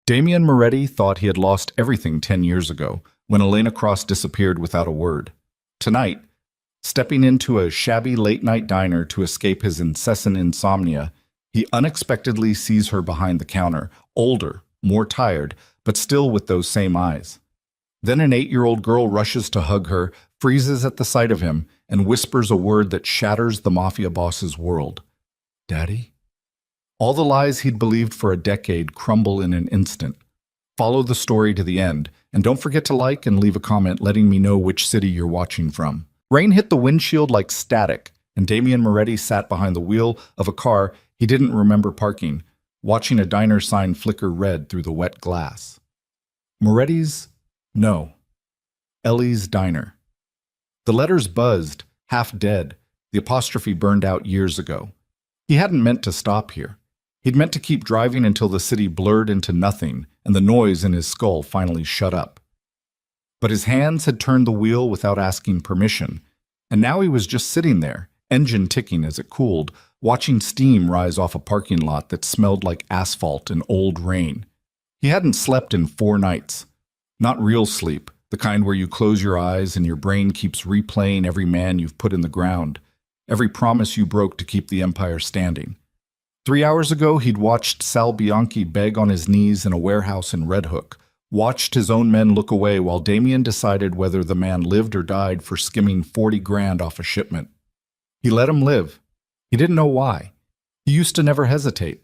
Damian Moretti thought he had lost everything 10 years ago when Elena Cross disappeared without a word. Tonight, stepping into a shabby late-night diner to escape his incessant insomnia, he unexpectedly sees her behind the counter, older, more tired, but still with those same eyes. Then an 8-year-old girl rushes to hug her, freezes at the sight of him, and whispers a word that shatters the mafia boss's world. "Daddy?" All the lies he'd believed for a decade crumble in an instant. Follow the story to the end, and don't forget to like and leave a comment letting me know which city you're watching from. Rain hit the windshield like static, and Damian Moretti sat behind the wheel of a car he didn't remember parking, watching a diner sign flicker red through the wet glass. Moretti's? No. Ellie's Diner. The letters buzzed, half dead, the apostrophe burned out years ago. He hadn't meant to stop here. He'd meant to keep driving until the city blurred into nothing and the noise in his skull finally shut up. But his hands had turned the wheel without asking permission, and now he was just sitting there, engine ticking as it cooled, watching steam rise off a parking lot that smelled like asphalt and old rain. He hadn't slept in 4 nights. Not real sleep, the kind where you close your eyes and your brain keeps replaying every man you've put in the ground, every promise you broke to keep the empire standing. 3 hours ago, he'd watched Sal Bianchi beg on his knees in a warehouse in Red Hook, watched his own men look away while Damian decided whether the man lived or died for skimming 40 grand off a shipment. He let him live. He didn't know why. He used to never hesitate.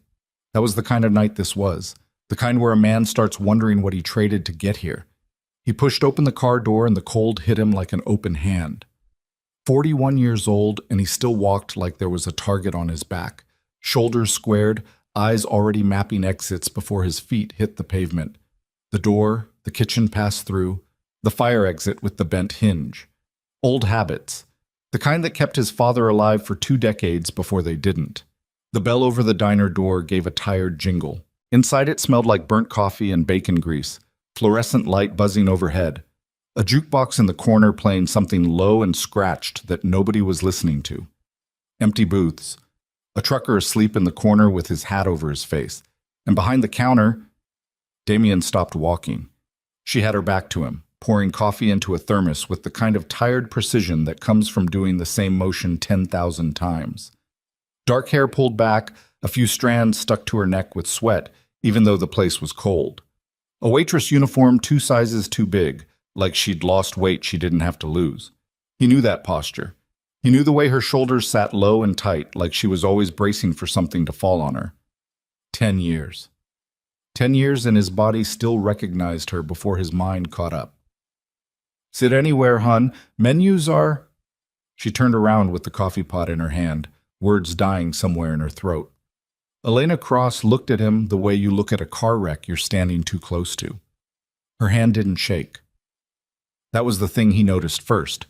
That was the kind of night this was, the kind where a man starts wondering what he traded to get here. He pushed open the car door and the cold hit him like an open hand. 41 years old, and he still walked like there was a target on his back. Shoulders squared, eyes already mapping exits before his feet hit the pavement. The door, the kitchen passed through, the fire exit with the bent hinge. Old habits, the kind that kept his father alive for 2 decades before they didn't. The bell over the diner door gave a tired jingle. Inside it smelled like burnt coffee and bacon grease, fluorescent light buzzing overhead. A jukebox in the corner playing something low and scratched that nobody was listening to. Empty booths. A trucker asleep in the corner with his hat over his face. And behind the counter, Damian stopped walking. She had her back to him, pouring coffee into a thermos with the kind of tired precision that comes from doing the same motion 10,000 times. Dark hair pulled back, a few strands stuck to her neck with sweat, even though the place was cold. A waitress uniform 2 sizes too big, like she'd lost weight she didn't have to lose. He knew that posture. He knew the way her shoulders sat low and tight, like she was always bracing for something to fall on her. 10 years. 10 years and his body still recognized her before his mind caught up. "Sit anywhere, hun. Menus are—" She turned around with the coffee pot in her hand, words dying somewhere in her throat. Elena Cross looked at him the way you look at a car wreck you're standing too close to. Her hand didn't shake. That was the thing he noticed first.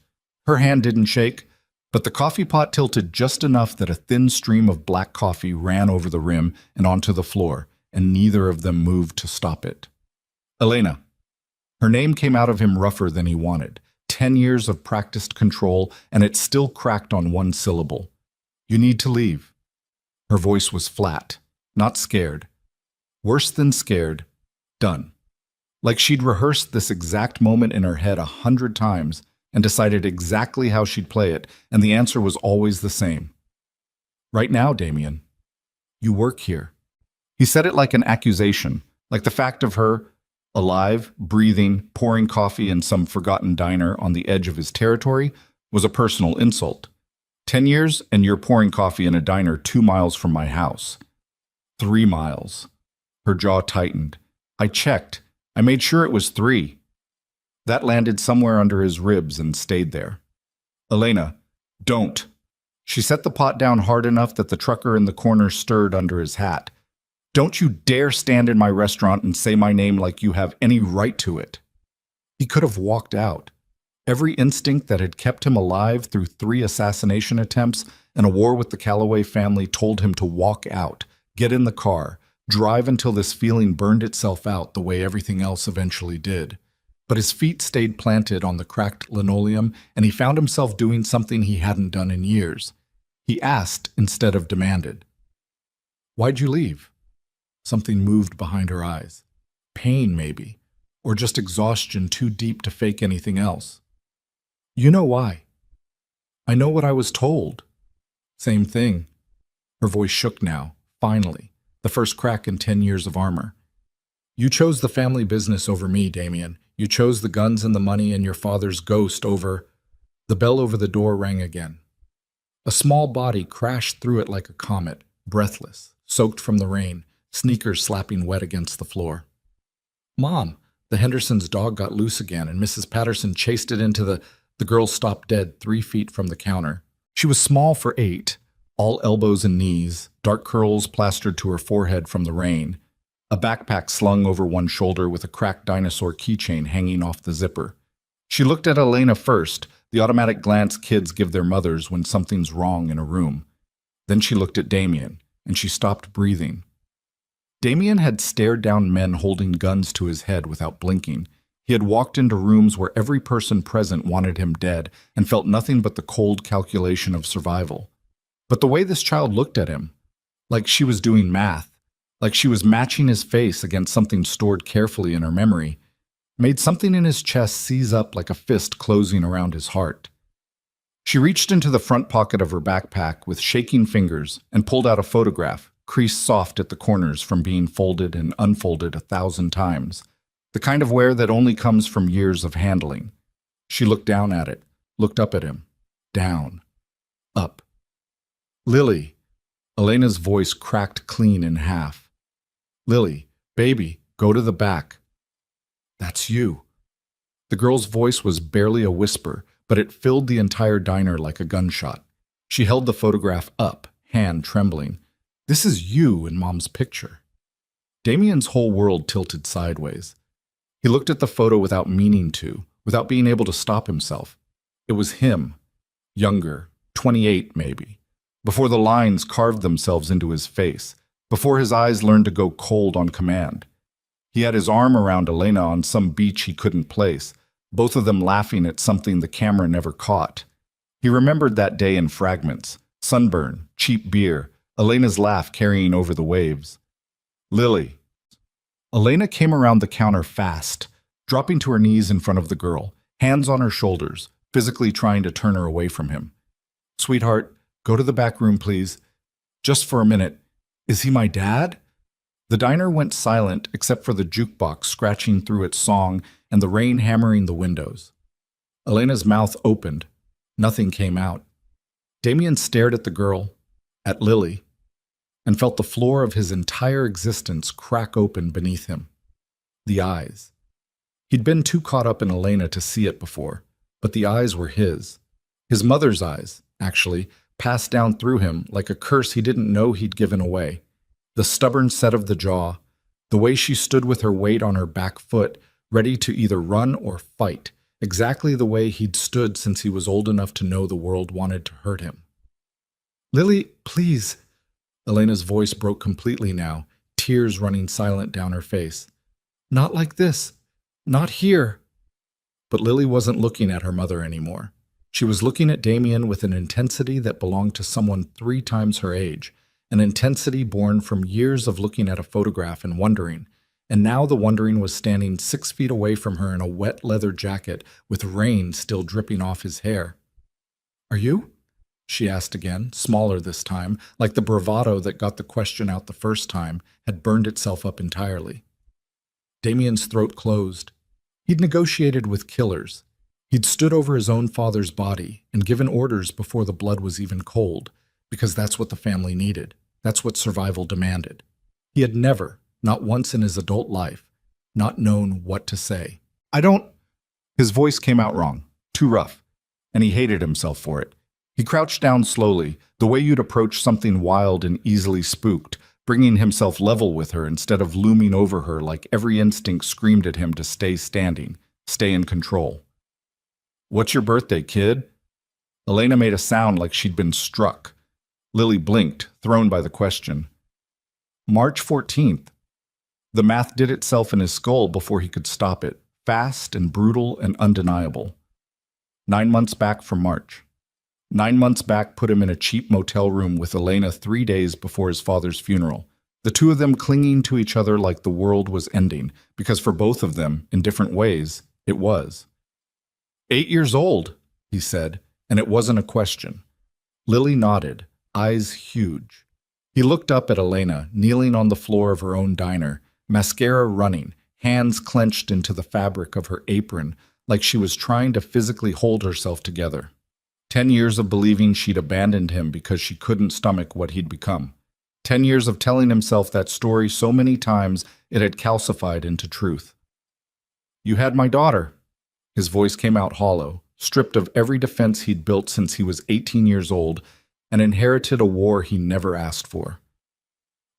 Her hand didn't shake, but the coffee pot tilted just enough that a thin stream of black coffee ran over the rim and onto the floor, and neither of them moved to stop it. Elena. Her name came out of him rougher than he wanted. 10 years of practiced control, and it still cracked on one syllable. "You need to leave." Her voice was flat, not scared. Worse than scared, done. Like she'd rehearsed this exact moment in her head 100 times and decided exactly how she'd play it, and the answer was always the same. "Right now, Damian. You work here." He said it like an accusation, like the fact of her, alive, breathing, pouring coffee in some forgotten diner on the edge of his territory, was a personal insult. 10 years, and you're pouring coffee in a diner 2 miles from my house. 3 miles. Her jaw tightened. I checked. I made sure it was 3. That landed somewhere under his ribs and stayed there. "Elena, don't." She set the pot down hard enough that the trucker in the corner stirred under his hat. "Don't you dare stand in my restaurant and say my name like you have any right to it." He could have walked out. Every instinct that had kept him alive through 3 assassination attempts and a war with the Calloway family told him to walk out, get in the car, drive until this feeling burned itself out the way everything else eventually did. But his feet stayed planted on the cracked linoleum, and he found himself doing something he hadn't done in years. He asked instead of demanded. "Why'd you leave?" Something moved behind her eyes. pain, maybe, or just exhaustion too deep to fake anything else. You know why? I know what I was told. Same thing. Her voice shook now, finally, the first crack in 10 years of armor. You chose the family business over me, Damien. You chose the guns and the money and your father's ghost over... The bell over the door rang again. A small body crashed through it like a comet, breathless, soaked from the rain, sneakers slapping wet against the floor. Mom, the Hendersons' dog got loose again, and Mrs. Patterson chased it into the girl stopped dead 3 feet from the counter. She was small for 8, all elbows and knees, dark curls plastered to her forehead from the rain, a backpack slung over one shoulder with a cracked dinosaur keychain hanging off the zipper. She looked at Elena first, the automatic glance kids give their mothers when something's wrong in a room. Then she looked at Damien, and she stopped breathing. Damien had stared down men holding guns to his head without blinking. He had walked into rooms where every person present wanted him dead and felt nothing but the cold calculation of survival. But the way this child looked at him, like she was doing math, like she was matching his face against something stored carefully in her memory, made something in his chest seize up like a fist closing around his heart. She reached into the front pocket of her backpack with shaking fingers and pulled out a photograph, creased soft at the corners from being folded and unfolded 1,000 times, the kind of wear that only comes from years of handling. She looked down at it, looked up at him, down, up. Lily. Elena's voice cracked clean in half. Lily, baby, go to the back. That's you. The girl's voice was barely a whisper, but it filled the entire diner like a gunshot. She held the photograph up, hand trembling. This is you in Mom's picture. Damien's whole world tilted sideways. He looked at the photo without meaning to, without being able to stop himself. It was him, younger, 28 maybe, before the lines carved themselves into his face, before his eyes learned to go cold on command. He had his arm around Elena on some beach he couldn't place, both of them laughing at something the camera never caught. He remembered that day in fragments, sunburn, cheap beer, Elena's laugh carrying over the waves. Lily. Elena came around the counter fast, dropping to her knees in front of the girl, hands on her shoulders, physically trying to turn her away from him. Sweetheart, go to the back room, please. Just for a minute. Is he my dad? The diner went silent except for the jukebox scratching through its song and the rain hammering the windows. Elena's mouth opened. Nothing came out. Damien stared at the girl, at Lily, and felt the floor of his entire existence crack open beneath him. The eyes. He'd been too caught up in Elena to see it before, but the eyes were his. His mother's eyes, actually, passed down through him like a curse he didn't know he'd given away. The stubborn set of the jaw, the way she stood with her weight on her back foot, ready to either run or fight, exactly the way he'd stood since he was old enough to know the world wanted to hurt him. Lily, please. Elena's voice broke completely now, tears running silent down her face. Not like this. Not here. But Lily wasn't looking at her mother anymore. She was looking at Damien with an intensity that belonged to someone 3 times her age, an intensity born from years of looking at a photograph and wondering, and now the wondering was standing 6 feet away from her in a wet leather jacket with rain still dripping off his hair. Are you? She asked again, smaller this time, like the bravado that got the question out the first time had burned itself up entirely. Damien's throat closed. He'd negotiated with killers. He'd stood over his own father's body and given orders before the blood was even cold, because that's what the family needed. That's what survival demanded. He had never, not once in his adult life, not known what to say. I don't... His voice came out wrong, too rough, and he hated himself for it. He crouched down slowly, the way you'd approach something wild and easily spooked, bringing himself level with her instead of looming over her like every instinct screamed at him to stay standing, stay in control. What's your birthday, kid? Elena made a sound like she'd been struck. Lily blinked, thrown by the question. March 14th. The math did itself in his skull before he could stop it, fast and brutal and undeniable. 9 months back from March. 9 months back put him in a cheap motel room with Elena 3 days before his father's funeral, The two of them clinging to each other like the world was ending, because for both of them, in different ways, it was. 8 years old, he said, and it wasn't a question. Lily nodded, eyes huge. He looked up at Elena, kneeling on the floor of her own diner, mascara running, hands clenched into the fabric of her apron, like she was trying to physically hold herself together. 10 years of believing she'd abandoned him because she couldn't stomach what he'd become. 10 years of telling himself that story so many times it had calcified into truth. You had my daughter. His voice came out hollow, stripped of every defense he'd built since he was 18 years old and inherited a war he never asked for.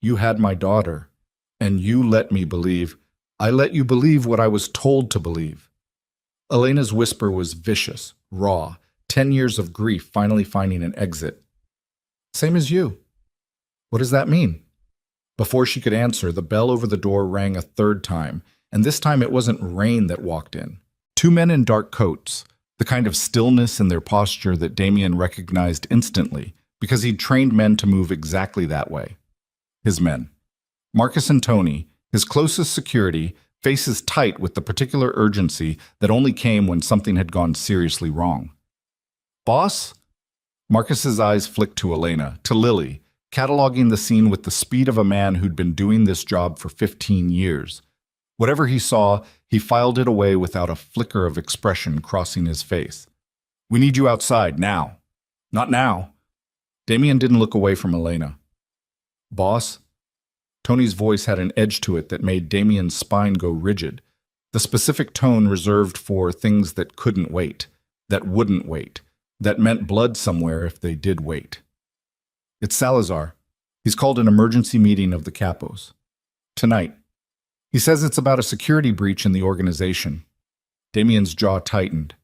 You had my daughter, and you let me believe. I let you believe what I was told to believe. Elena's whisper was vicious, raw, 10 years of grief finally finding an exit. Same as you. What does that mean? Before she could answer, the bell over the door rang a third time, and this time it wasn't Rain that walked in. Two men in dark coats, the kind of stillness in their posture that Damien recognized instantly, because he'd trained men to move exactly that way. His men. Marcus and Tony, his closest security, faces tight with the particular urgency that only came when something had gone seriously wrong. Boss? Marcus's eyes flicked to Elena, to Lily, cataloging the scene with the speed of a man who'd been doing this job for 15 years. Whatever he saw, he filed it away without a flicker of expression crossing his face. We need you outside, now. Not now. Damien didn't look away from Elena. Boss? Tony's voice had an edge to it that made Damien's spine go rigid, the specific tone reserved for things that couldn't wait, that wouldn't wait, that meant blood somewhere if they did wait. It's Salazar. He's called an emergency meeting of the capos. Tonight. He says it's about a security breach in the organization. Damien's jaw tightened.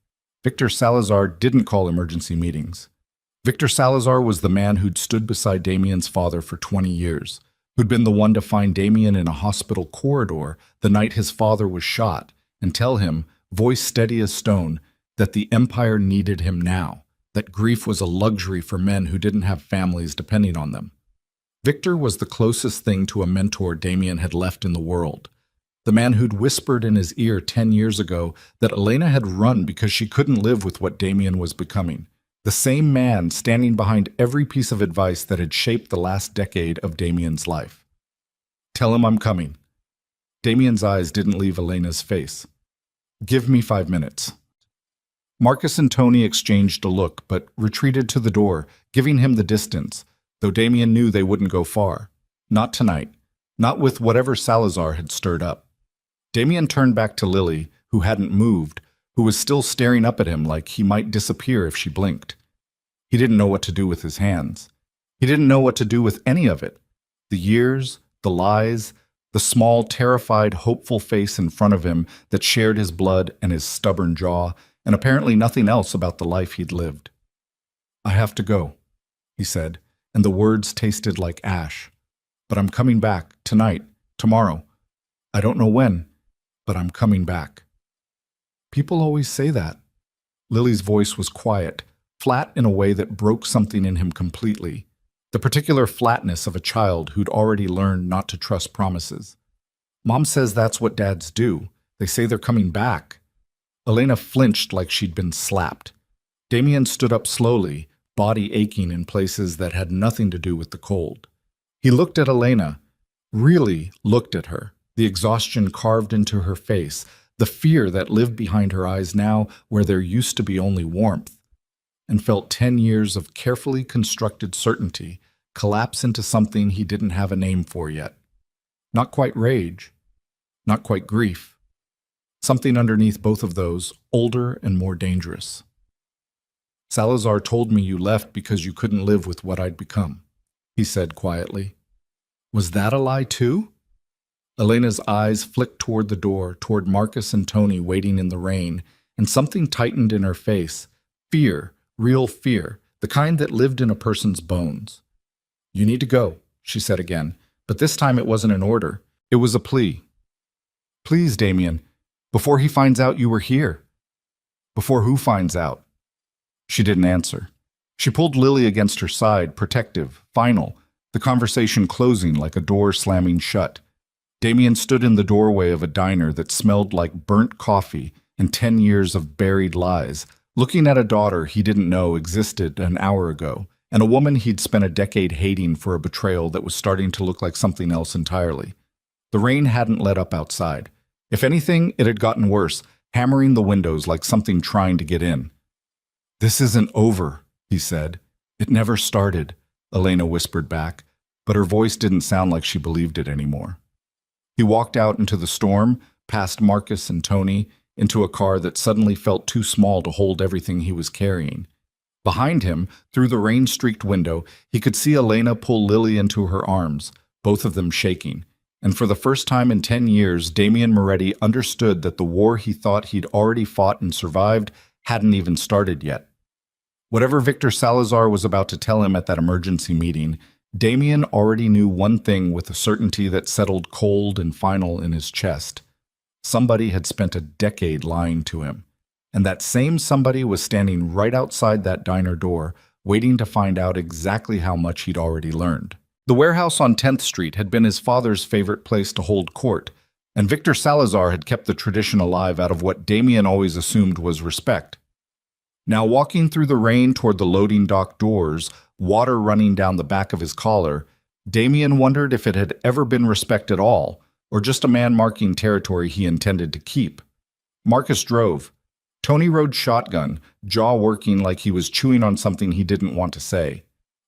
Victor Salazar didn't call emergency meetings. Victor Salazar was the man who'd stood beside Damien's father for 20 years, who'd been the one to find Damien in a hospital corridor the night his father was shot and tell him, voice steady as stone, that the Empire needed him now, that grief was a luxury for men who didn't have families depending on them. Victor was the closest thing to a mentor Damien had left in the world, the man who'd whispered in his ear 10 years ago that Elena had run because she couldn't live with what Damien was becoming. The same man standing behind every piece of advice that had shaped the last decade of Damien's life. Tell him I'm coming. Damien's eyes didn't leave Elena's face. Give me 5 minutes. Marcus and Tony exchanged a look, but retreated to the door, giving him the distance, though Damien knew they wouldn't go far. Not tonight. Not with whatever Salazar had stirred up. Damien turned back to Lily, who hadn't moved, who was still staring up at him like he might disappear if she blinked. He didn't know what to do with his hands. He didn't know what to do with any of it. The years, the lies, the small, terrified, hopeful face in front of him that shared his blood and his stubborn jaw, and apparently nothing else about the life he'd lived. I have to go, he said, and the words tasted like ash. But I'm coming back, tonight, tomorrow. I don't know when, but I'm coming back. People always say that. Lily's voice was quiet, flat in a way that broke something in him completely, the particular flatness of a child who'd already learned not to trust promises. Mom says that's what dads do. They say they're coming back. Elena flinched like she'd been slapped. Damien stood up slowly, body aching in places that had nothing to do with the cold. He looked at Elena, really looked at her, the exhaustion carved into her face, the fear that lived behind her eyes now where there used to be only warmth, and felt 10 years of carefully constructed certainty collapse into something he didn't have a name for yet. Not quite rage, not quite grief. Something underneath both of those, older and more dangerous. Salazar told me you left because you couldn't live with what I'd become, he said quietly. Was that a lie too? Elena's eyes flicked toward the door, toward Marcus and Tony waiting in the rain, and something tightened in her face. Fear, real fear, the kind that lived in a person's bones. You need to go, she said again, but this time it wasn't an order. It was a plea. Please, Damien, before he finds out you were here. Before who finds out? She didn't answer. She pulled Lily against her side, protective, final, the conversation closing like a door slamming shut. Damien stood in the doorway of a diner that smelled like burnt coffee and 10 years of buried lies, looking at a daughter he didn't know existed an hour ago, and a woman he'd spent a decade hating for a betrayal that was starting to look like something else entirely. The rain hadn't let up outside. If anything, it had gotten worse, hammering the windows like something trying to get in. "This isn't over," he said. "It never started," Elena whispered back, but her voice didn't sound like she believed it anymore. He walked out into the storm, past Marcus and Tony, into a car that suddenly felt too small to hold everything he was carrying. Behind him, through the rain-streaked window, he could see Elena pull Lily into her arms, both of them shaking. And for the first time in 10 years, Damien Moretti understood that the war he thought he'd already fought and survived hadn't even started yet. Whatever Victor Salazar was about to tell him at that emergency meeting, Damien already knew one thing with a certainty that settled cold and final in his chest. Somebody had spent a decade lying to him, and that same somebody was standing right outside that diner door, waiting to find out exactly how much he'd already learned. The warehouse on 10th Street had been his father's favorite place to hold court, and Victor Salazar had kept the tradition alive out of what Damien always assumed was respect. Now walking through the rain toward the loading dock doors, water running down the back of his collar, Damien wondered if it had ever been respect at all, or just a man marking territory he intended to keep. Marcus drove. Tony rode shotgun, jaw working like he was chewing on something he didn't want to say.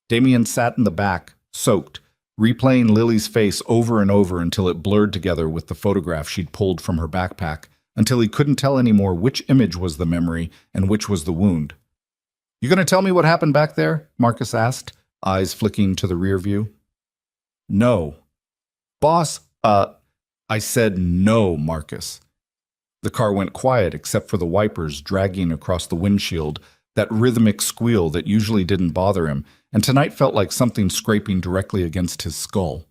Damien sat in the back, soaked, replaying Lily's face over and over until it blurred together with the photograph she'd pulled from her backpack, until he couldn't tell anymore which image was the memory and which was the wound. "You gonna tell me what happened back there?" Marcus asked, eyes flicking to the rear view. "No." "Boss, I said no, Marcus." The car went quiet except for the wipers dragging across the windshield, that rhythmic squeal that usually didn't bother him, and tonight felt like something scraping directly against his skull.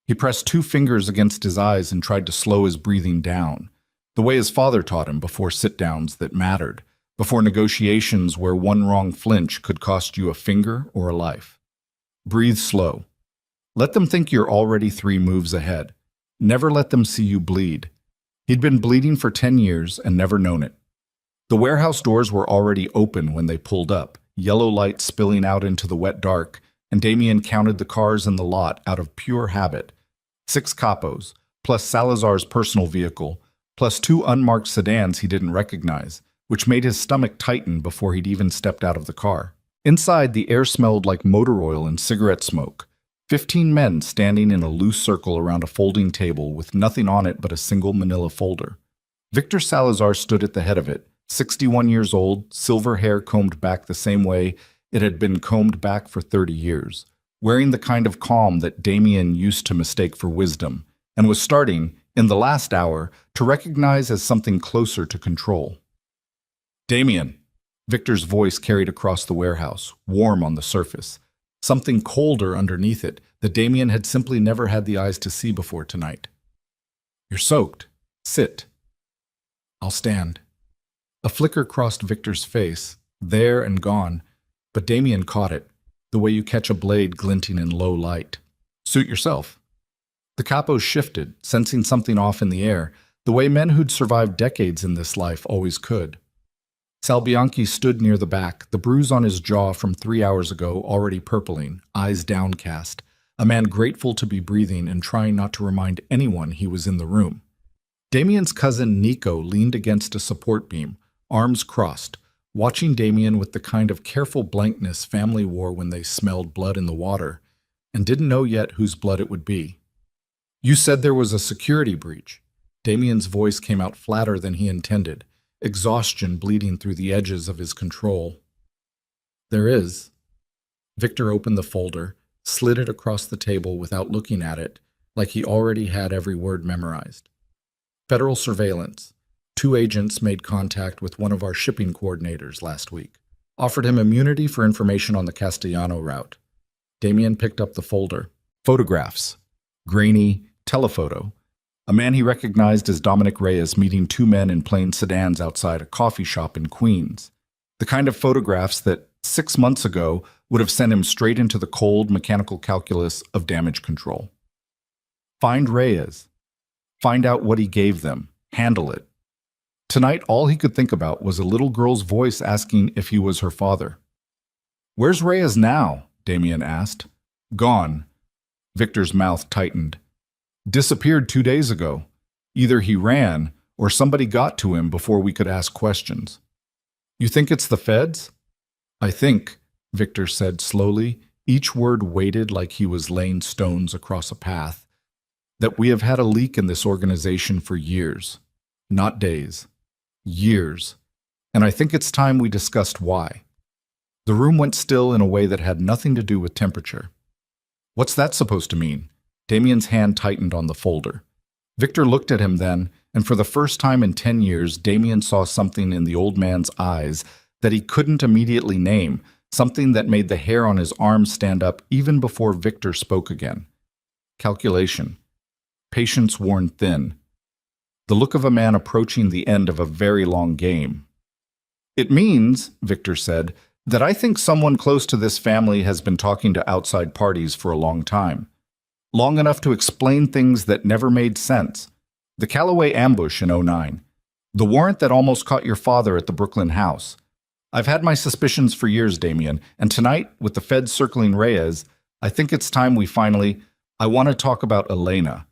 He pressed 2 fingers against his eyes and tried to slow his breathing down, the way his father taught him before sit-downs that mattered, before negotiations where one wrong flinch could cost you a finger or a life. Breathe slow. Let them think you're already 3 moves ahead. Never let them see you bleed. He'd been bleeding for 10 years and never known it. The warehouse doors were already open when they pulled up, yellow light spilling out into the wet dark, and Damien counted the cars in the lot out of pure habit. 6 capos, plus Salazar's personal vehicle, plus 2 unmarked sedans he didn't recognize, which made his stomach tighten before he'd even stepped out of the car. Inside, the air smelled like motor oil and cigarette smoke. 15 men standing in a loose circle around a folding table with nothing on it but a single manila folder. Victor Salazar stood at the head of it, 61 years old, silver hair combed back the same way it had been combed back for 30 years, wearing the kind of calm that Damien used to mistake for wisdom, and was starting, in the last hour, to recognize as something closer to control. "Damien," Victor's voice carried across the warehouse, warm on the surface, something colder underneath it that Damien had simply never had the eyes to see before tonight. "You're soaked. Sit." "I'll stand." A flicker crossed Victor's face, there and gone, but Damien caught it, the way you catch a blade glinting in low light. "Suit yourself." The capos shifted, sensing something off in the air, the way men who'd survived decades in this life always could. Salbianchi stood near the back, the bruise on his jaw from 3 hours ago already purpling, eyes downcast, a man grateful to be breathing and trying not to remind anyone he was in the room. Damien's cousin Nico leaned against a support beam, arms crossed, watching Damien with the kind of careful blankness family wore when they smelled blood in the water, and didn't know yet whose blood it would be. "You said there was a security breach." Damien's voice came out flatter than he intended, exhaustion bleeding through the edges of his control. "There is." Victor opened the folder, slid it across the table without looking at it, like he already had every word memorized. "Federal surveillance. 2 agents made contact with one of our shipping coordinators last week. Offered him immunity for information on the Castellano route." Damien picked up the folder. Photographs. Grainy, telephoto. A man he recognized as Dominic Reyes meeting 2 men in plain sedans outside a coffee shop in Queens. The kind of photographs that 6 months ago would have sent him straight into the cold mechanical calculus of damage control. Find Reyes. Find out what he gave them. Handle it. Tonight, all he could think about was a little girl's voice asking if he was her father. "Where's Reyes now?" Damien asked. "Gone." Victor's mouth tightened. "Disappeared 2 days ago. Either he ran, or somebody got to him before we could ask questions." "You think it's the feds?" "I think," Victor said slowly, each word weighted like he was laying stones across a path, "that we have had a leak in this organization for years. Not days. Years. And I think it's time we discussed why." The room went still in a way that had nothing to do with temperature. "What's that supposed to mean?" Damien's hand tightened on the folder. Victor looked at him then, and for the first time in 10 years, Damien saw something in the old man's eyes that he couldn't immediately name, something that made the hair on his arm stand up even before Victor spoke again. Calculation. Patience worn thin. The look of a man approaching the end of a very long game. "It means," Victor said, "that I think someone close to this family has been talking to outside parties for a long time. Long enough to explain things that never made sense. The Callaway ambush in '09. The warrant that almost caught your father at the Brooklyn house. I've had my suspicions for years, Damien, and tonight, with the feds circling Reyes, I think it's time we I want to talk about Elena."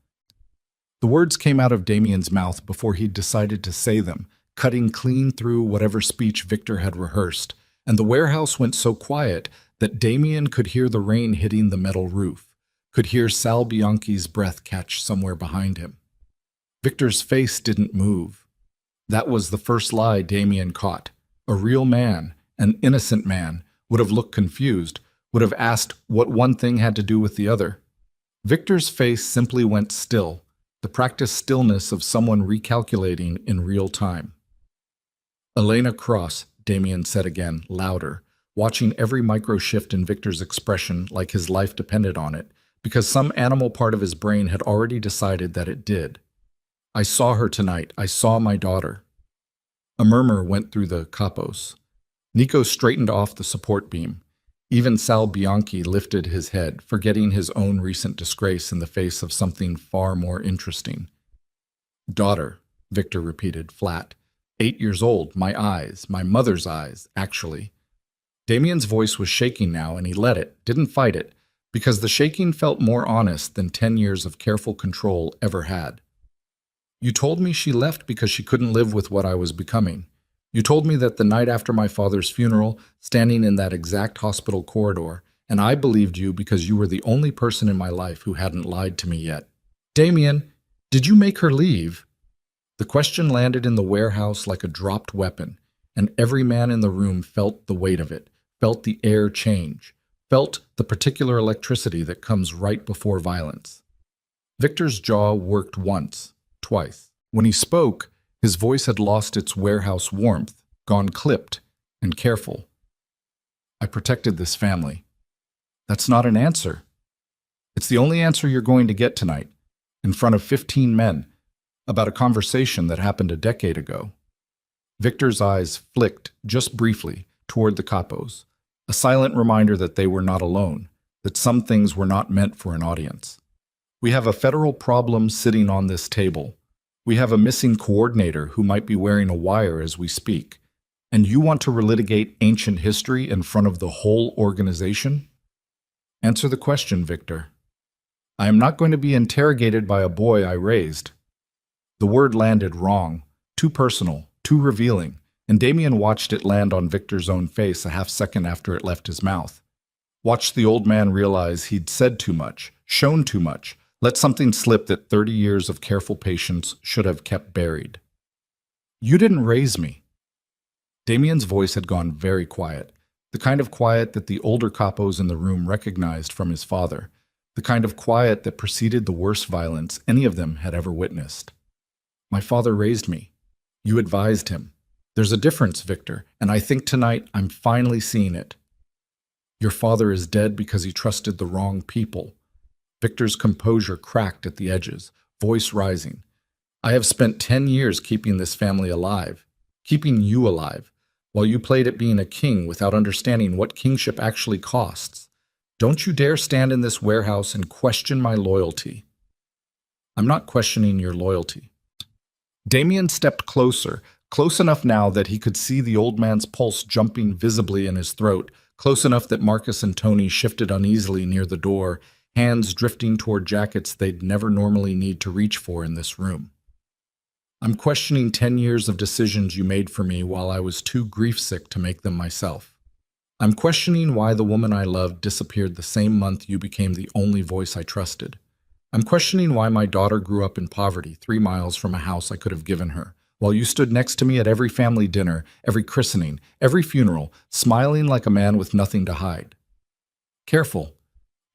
The words came out of Damien's mouth before he'd decided to say them, cutting clean through whatever speech Victor had rehearsed, and the warehouse went so quiet that Damien could hear the rain hitting the metal roof, could hear Sal Bianchi's breath catch somewhere behind him. Victor's face didn't move. That was the first lie Damien caught. A real man, an innocent man, would have looked confused, would have asked what one thing had to do with the other. Victor's face simply went still, the practiced stillness of someone recalculating in real time. "Elena Cross," Damien said again, louder, watching every micro shift in Victor's expression like his life depended on it, because some animal part of his brain had already decided that it did. "I saw her tonight. I saw my daughter." A murmur went through the capos. Nico straightened off the support beam. Even Sal Bianchi lifted his head, forgetting his own recent disgrace in the face of something far more interesting. "Daughter," Victor repeated, flat. 8 years old, my eyes, my mother's eyes, actually. Damien's voice was shaking now, and he let it, didn't fight it, because the shaking felt more honest than 10 years of careful control ever had. "You told me she left because she couldn't live with what I was becoming. You told me that the night after my father's funeral, standing in that exact hospital corridor, and I believed you because you were the only person in my life who hadn't lied to me yet. Damien, did you make her leave?" The question landed in the warehouse like a dropped weapon, and every man in the room felt the weight of it, felt the air change, felt the particular electricity that comes right before violence. Victor's jaw worked once, twice. When he spoke, his voice had lost its warehouse warmth, gone clipped and careful. "I protected this family." That's not an answer. It's the only answer you're going to get tonight, in front of 15 men, about a conversation that happened a decade ago. Victor's eyes flicked, just briefly, toward the capos, a silent reminder that they were not alone, that some things were not meant for an audience. "We have a federal problem sitting on this table. We have a missing coordinator who might be wearing a wire as we speak. And you want to relitigate ancient history in front of the whole organization?" Answer the question, Victor. "I am not going to be interrogated by a boy I raised." The word landed wrong, too personal, too revealing, and Damien watched it land on Victor's own face a half second after it left his mouth. Watched the old man realize he'd said too much, shown too much, let something slip that 30 years of careful patience should have kept buried. "You didn't raise me." Damien's voice had gone very quiet, the kind of quiet that the older capos in the room recognized from his father, the kind of quiet that preceded the worst violence any of them had ever witnessed. "My father raised me. You advised him. There's a difference, Victor, and I think tonight I'm finally seeing it. Your father is dead because he trusted the wrong people." Victor's composure cracked at the edges, voice rising. "I have spent 10 years keeping this family alive, keeping you alive. while you played at being a king without understanding what kingship actually costs. Don't you dare stand in this warehouse and question my loyalty. I'm not questioning your loyalty. Damien stepped closer, close enough now that he could see the old man's pulse jumping visibly in his throat, close enough that Marcus and Tony shifted uneasily near the door, hands drifting toward jackets they'd never normally need to reach for in this room. I'm questioning 10 years of decisions you made for me while I was too grief-sick to make them myself. I'm questioning why the woman I loved disappeared the same month you became the only voice I trusted. I'm questioning why my daughter grew up in poverty 3 miles from a house I could have given her, while you stood next to me at every family dinner, every christening, every funeral, smiling like a man with nothing to hide. Careful.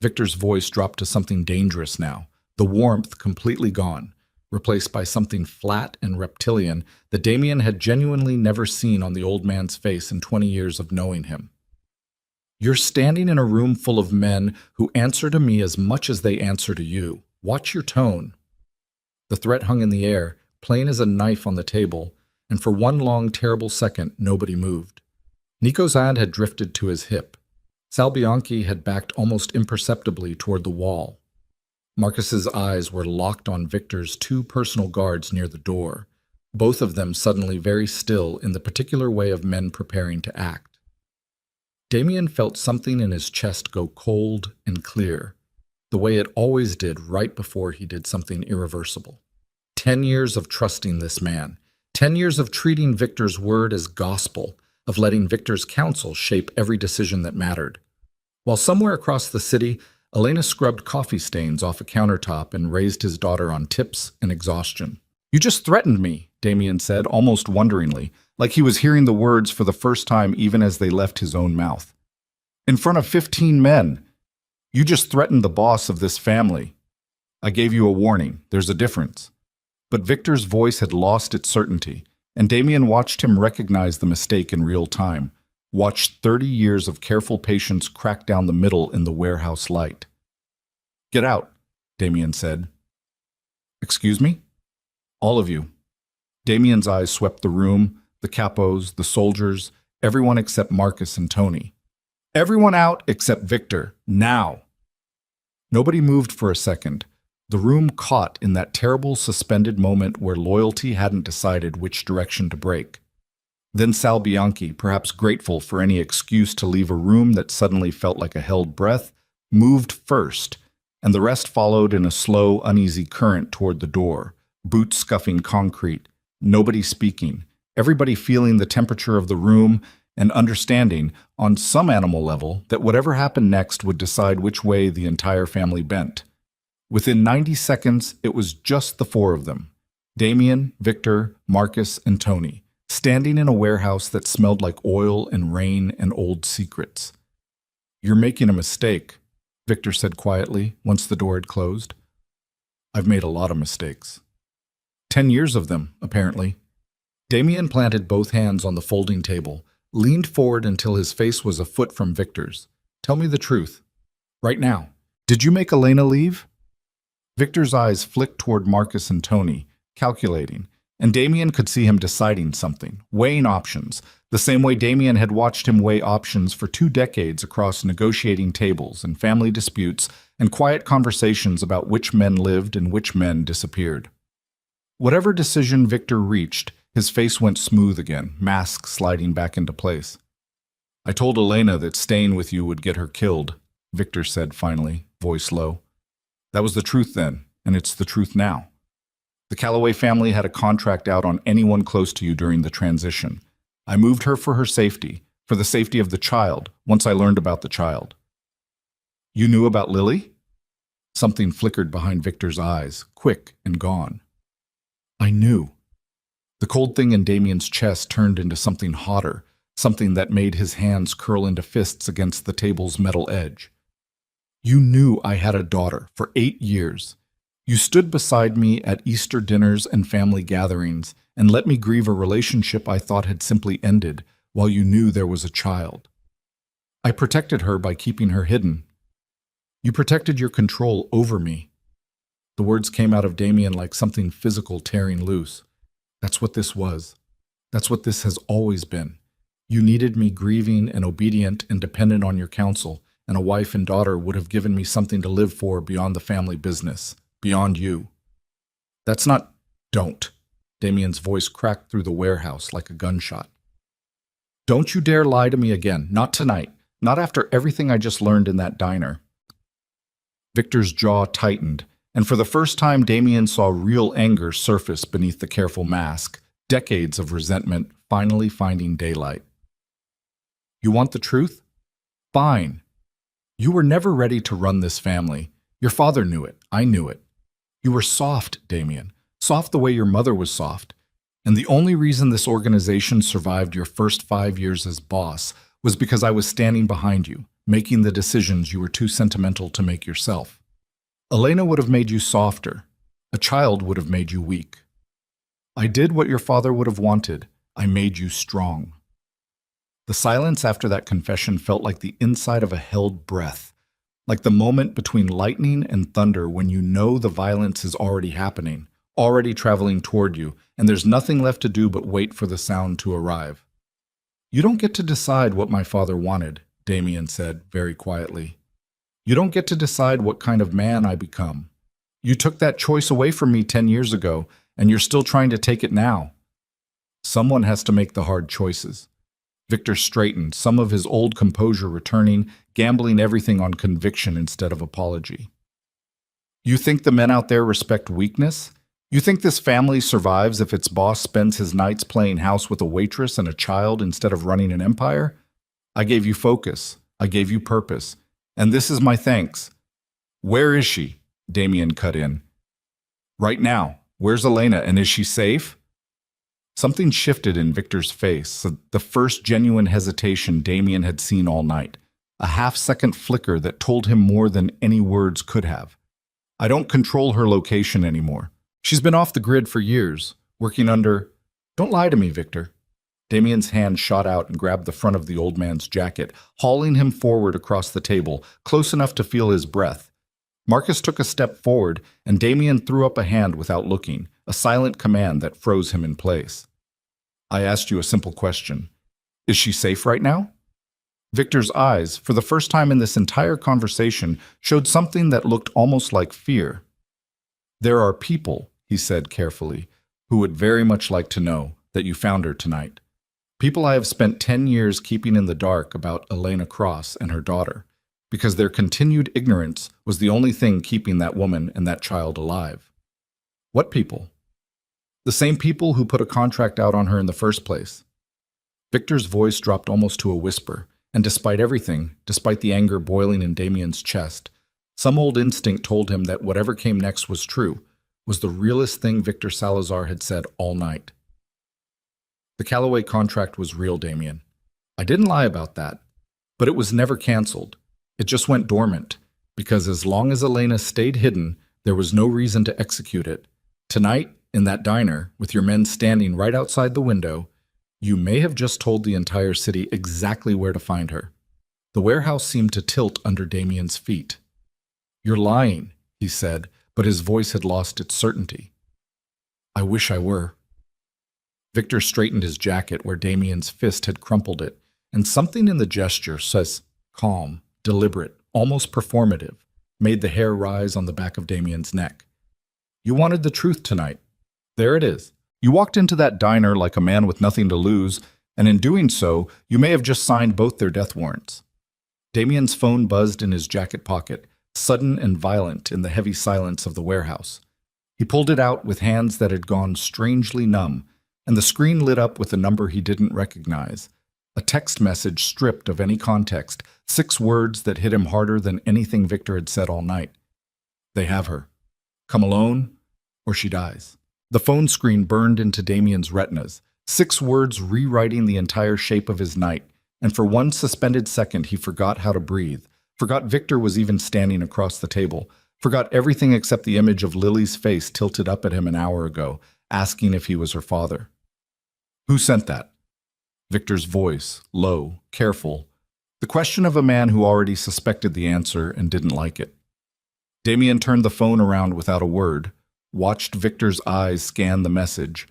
Victor's voice dropped to something dangerous now, the warmth completely gone, replaced by something flat and reptilian that Damien had genuinely never seen on the old man's face in 20 years of knowing him. You're standing in a room full of men who answer to me as much as they answer to you. Watch your tone. The threat hung in the air, plain as a knife on the table, and for one long, terrible second, nobody moved. Nico's hand had drifted to his hip. Sal Bianchi had backed almost imperceptibly toward the wall. Marcus's eyes were locked on Victor's 2 personal guards near the door, both of them suddenly very still in the particular way of men preparing to act. Damien felt something in his chest go cold and clear, the way it always did right before he did something irreversible. 10 years of trusting this man, 10 years of treating Victor's word as gospel, of letting Victor's counsel shape every decision that mattered. While somewhere across the city, Elena scrubbed coffee stains off a countertop and raised his daughter on tips and exhaustion. You just threatened me, Damien said, almost wonderingly, like he was hearing the words for the first time even as they left his own mouth. In front of 15 men. You just threatened the boss of this family. I gave you a warning. There's a difference. But Victor's voice had lost its certainty, and Damien watched him recognize the mistake in real time, watched 30 years of careful patience crack down the middle in the warehouse light. Get out, Damien said. Excuse me? All of you. Damien's eyes swept the room, the capos, the soldiers, everyone except Marcus and Tony. Everyone out except Victor, now. Nobody moved for a second. The room caught in that terrible suspended moment where loyalty hadn't decided which direction to break. Then Sal Bianchi, perhaps grateful for any excuse to leave a room that suddenly felt like a held breath, moved first, and the rest followed in a slow, uneasy current toward the door, boots scuffing concrete, nobody speaking, everybody feeling the temperature of the room and understanding, on some animal level, that whatever happened next would decide which way the entire family bent. Within 90 seconds, it was just the 4 of them, Damien, Victor, Marcus, and Tony, standing in a warehouse that smelled like oil and rain and old secrets. You're making a mistake, Victor said quietly once the door had closed. I've made a lot of mistakes. 10 years of them, apparently. Damien planted both hands on the folding table, leaned forward until his face was a foot from Victor's. Tell me the truth. Right now. Did you make Elena leave? Victor's eyes flicked toward Marcus and Tony, calculating, and Damien could see him deciding something, weighing options, the same way Damien had watched him weigh options for 2 decades across negotiating tables and family disputes and quiet conversations about which men lived and which men disappeared. Whatever decision Victor reached, his face went smooth again, mask sliding back into place. I told Elena that staying with you would get her killed, Victor said finally, voice low. That was the truth then, and it's the truth now. The Calloway family had a contract out on anyone close to you during the transition. I moved her for her safety, for the safety of the child, once I learned about the child. You knew about Lily? Something flickered behind Victor's eyes, quick and gone. I knew. The cold thing in Damien's chest turned into something hotter, something that made his hands curl into fists against the table's metal edge. You knew I had a daughter for 8 years. You stood beside me at Easter dinners and family gatherings and let me grieve a relationship I thought had simply ended while you knew there was a child. I protected her by keeping her hidden. You protected your control over me. The words came out of Damien like something physical tearing loose. That's what this was. That's what this has always been. You needed me grieving and obedient and dependent on your counsel, and a wife and daughter would have given me something to live for beyond the family business, beyond you. That's not... Don't. Damien's voice cracked through the warehouse like a gunshot. Don't you dare lie to me again. Not tonight. Not after everything I just learned in that diner. Victor's jaw tightened, and for the first time Damien saw real anger surface beneath the careful mask, decades of resentment finally finding daylight. You want the truth? Fine. You were never ready to run this family. Your father knew it. I knew it. You were soft, Damien. Soft the way your mother was soft. And the only reason this organization survived your first 5 years as boss was because I was standing behind you, making the decisions you were too sentimental to make yourself. Elena would have made you softer. A child would have made you weak. I did what your father would have wanted. I made you strong. The silence after that confession felt like the inside of a held breath, like the moment between lightning and thunder when you know the violence is already happening, already traveling toward you, and there's nothing left to do but wait for the sound to arrive. You don't get to decide what my father wanted, Damien said very quietly. You don't get to decide what kind of man I become. You took that choice away from me 10 years ago, and you're still trying to take it now. Someone has to make the hard choices. Victor straightened, some of his old composure returning, gambling everything on conviction instead of apology. You think the men out there respect weakness? You think this family survives if its boss spends his nights playing house with a waitress and a child instead of running an empire? I gave you focus. I gave you purpose. And this is my thanks. Where is she? Damien cut in. Right now. Where's Elena, and is she safe? Something shifted in Victor's face, the first genuine hesitation Damien had seen all night, a half-second flicker that told him more than any words could have. I don't control her location anymore. She's been off the grid for years, working under... Don't lie to me, Victor. Damien's hand shot out and grabbed the front of the old man's jacket, hauling him forward across the table, close enough to feel his breath. Marcus took a step forward, and Damien threw up a hand without looking, a silent command that froze him in place. I asked you a simple question. Is she safe right now? Victor's eyes, for the first time in this entire conversation, showed something that looked almost like fear. There are people, he said carefully, who would very much like to know that you found her tonight. People I have spent 10 years keeping in the dark about Elena Cross and her daughter, because their continued ignorance was the only thing keeping that woman and that child alive. What people? The same people who put a contract out on her in the first place. Victor's voice dropped almost to a whisper, and despite everything, despite the anger boiling in Damien's chest, some old instinct told him that whatever came next was true, was the realest thing Victor Salazar had said all night. The Callaway contract was real, Damien. I didn't lie about that, but it was never canceled. It just went dormant, because as long as Elena stayed hidden, there was no reason to execute it. Tonight, in that diner, with your men standing right outside the window, you may have just told the entire city exactly where to find her. The warehouse seemed to tilt under Damien's feet. You're lying, he said, but his voice had lost its certainty. I wish I were. Victor straightened his jacket where Damien's fist had crumpled it, and something in the gesture says calm, deliberate, almost performative, made the hair rise on the back of Damien's neck. You wanted the truth tonight. There it is. You walked into that diner like a man with nothing to lose, and in doing so, you may have just signed both their death warrants. Damien's phone buzzed in his jacket pocket, sudden and violent in the heavy silence of the warehouse. He pulled it out with hands that had gone strangely numb, and the screen lit up with a number he didn't recognize. A text message stripped of any context, 6 words that hit him harder than anything Victor had said all night. They have her. Come alone, or she dies. The phone screen burned into Damien's retinas, 6 words rewriting the entire shape of his night, and for one suspended second he forgot how to breathe, forgot Victor was even standing across the table, forgot everything except the image of Lily's face tilted up at him an hour ago, asking if he was her father. Who sent that? Victor's voice, low, careful, the question of a man who already suspected the answer and didn't like it. Damien turned the phone around without a word, watched Victor's eyes scan the message,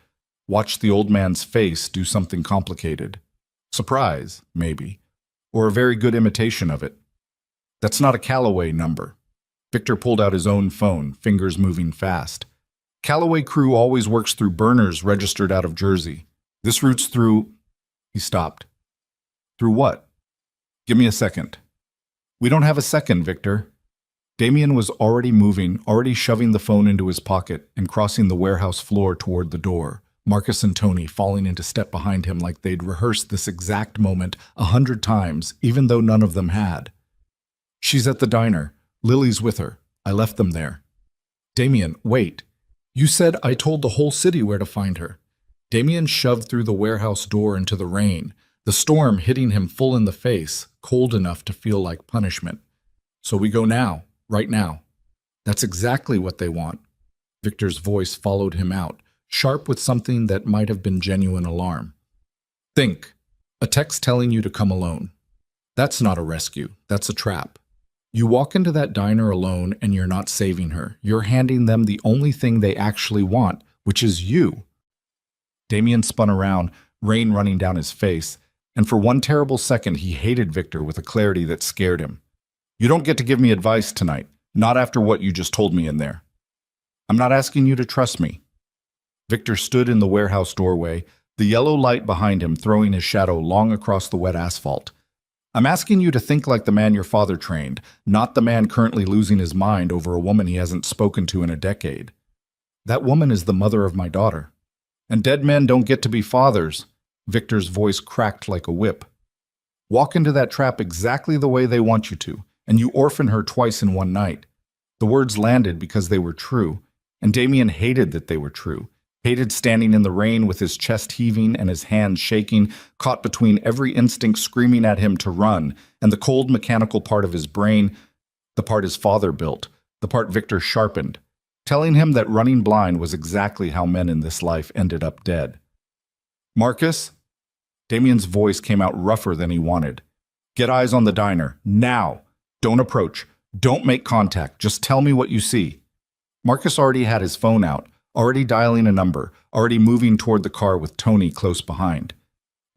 watched the old man's face do something complicated, Surprise, maybe. Or a very good imitation of it. That's not a Callaway number. Victor pulled out his own phone, fingers moving fast. Callaway crew always works through burners registered out of Jersey. This route's through... He stopped. Through what? Give me a second. We don't have a second, Victor. Damien was already moving, already shoving the phone into his pocket and crossing the warehouse floor toward the door. Marcus and Tony falling into step behind him like they'd rehearsed this exact moment 100 times, even though none of them had. She's at the diner. Lily's with her. I left them there. Damien, wait. You said I told the whole city where to find her. Damien shoved through the warehouse door into the rain, the storm hitting him full in the face, cold enough to feel like punishment. So we go now, right now. That's exactly what they want. Victor's voice followed him out, sharp with something that might have been genuine alarm. Think. A text telling you to come alone. That's not a rescue. That's a trap. You walk into that diner alone and you're not saving her. You're handing them the only thing they actually want, which is you. Damien spun around, rain running down his face, and for one terrible second he hated Victor with a clarity that scared him. You don't get to give me advice tonight, not after what you just told me in there. I'm not asking you to trust me. Victor stood in the warehouse doorway, the yellow light behind him throwing his shadow long across the wet asphalt. I'm asking you to think like the man your father trained, not the man currently losing his mind over a woman he hasn't spoken to in a decade. That woman is the mother of my daughter. And dead men don't get to be fathers. Victor's voice cracked like a whip. Walk into that trap exactly the way they want you to, and you orphan her twice in one night. The words landed because they were true, and Damien hated that they were true. Hated standing in the rain with his chest heaving and his hands shaking, caught between every instinct screaming at him to run, and the cold mechanical part of his brain, the part his father built, the part Victor sharpened, telling him that running blind was exactly how men in this life ended up dead. Marcus? Damien's voice came out rougher than he wanted. Get eyes on the diner, now! Don't approach. Don't make contact. Just tell me what you see. Marcus already had his phone out, already dialing a number, already moving toward the car with Tony close behind.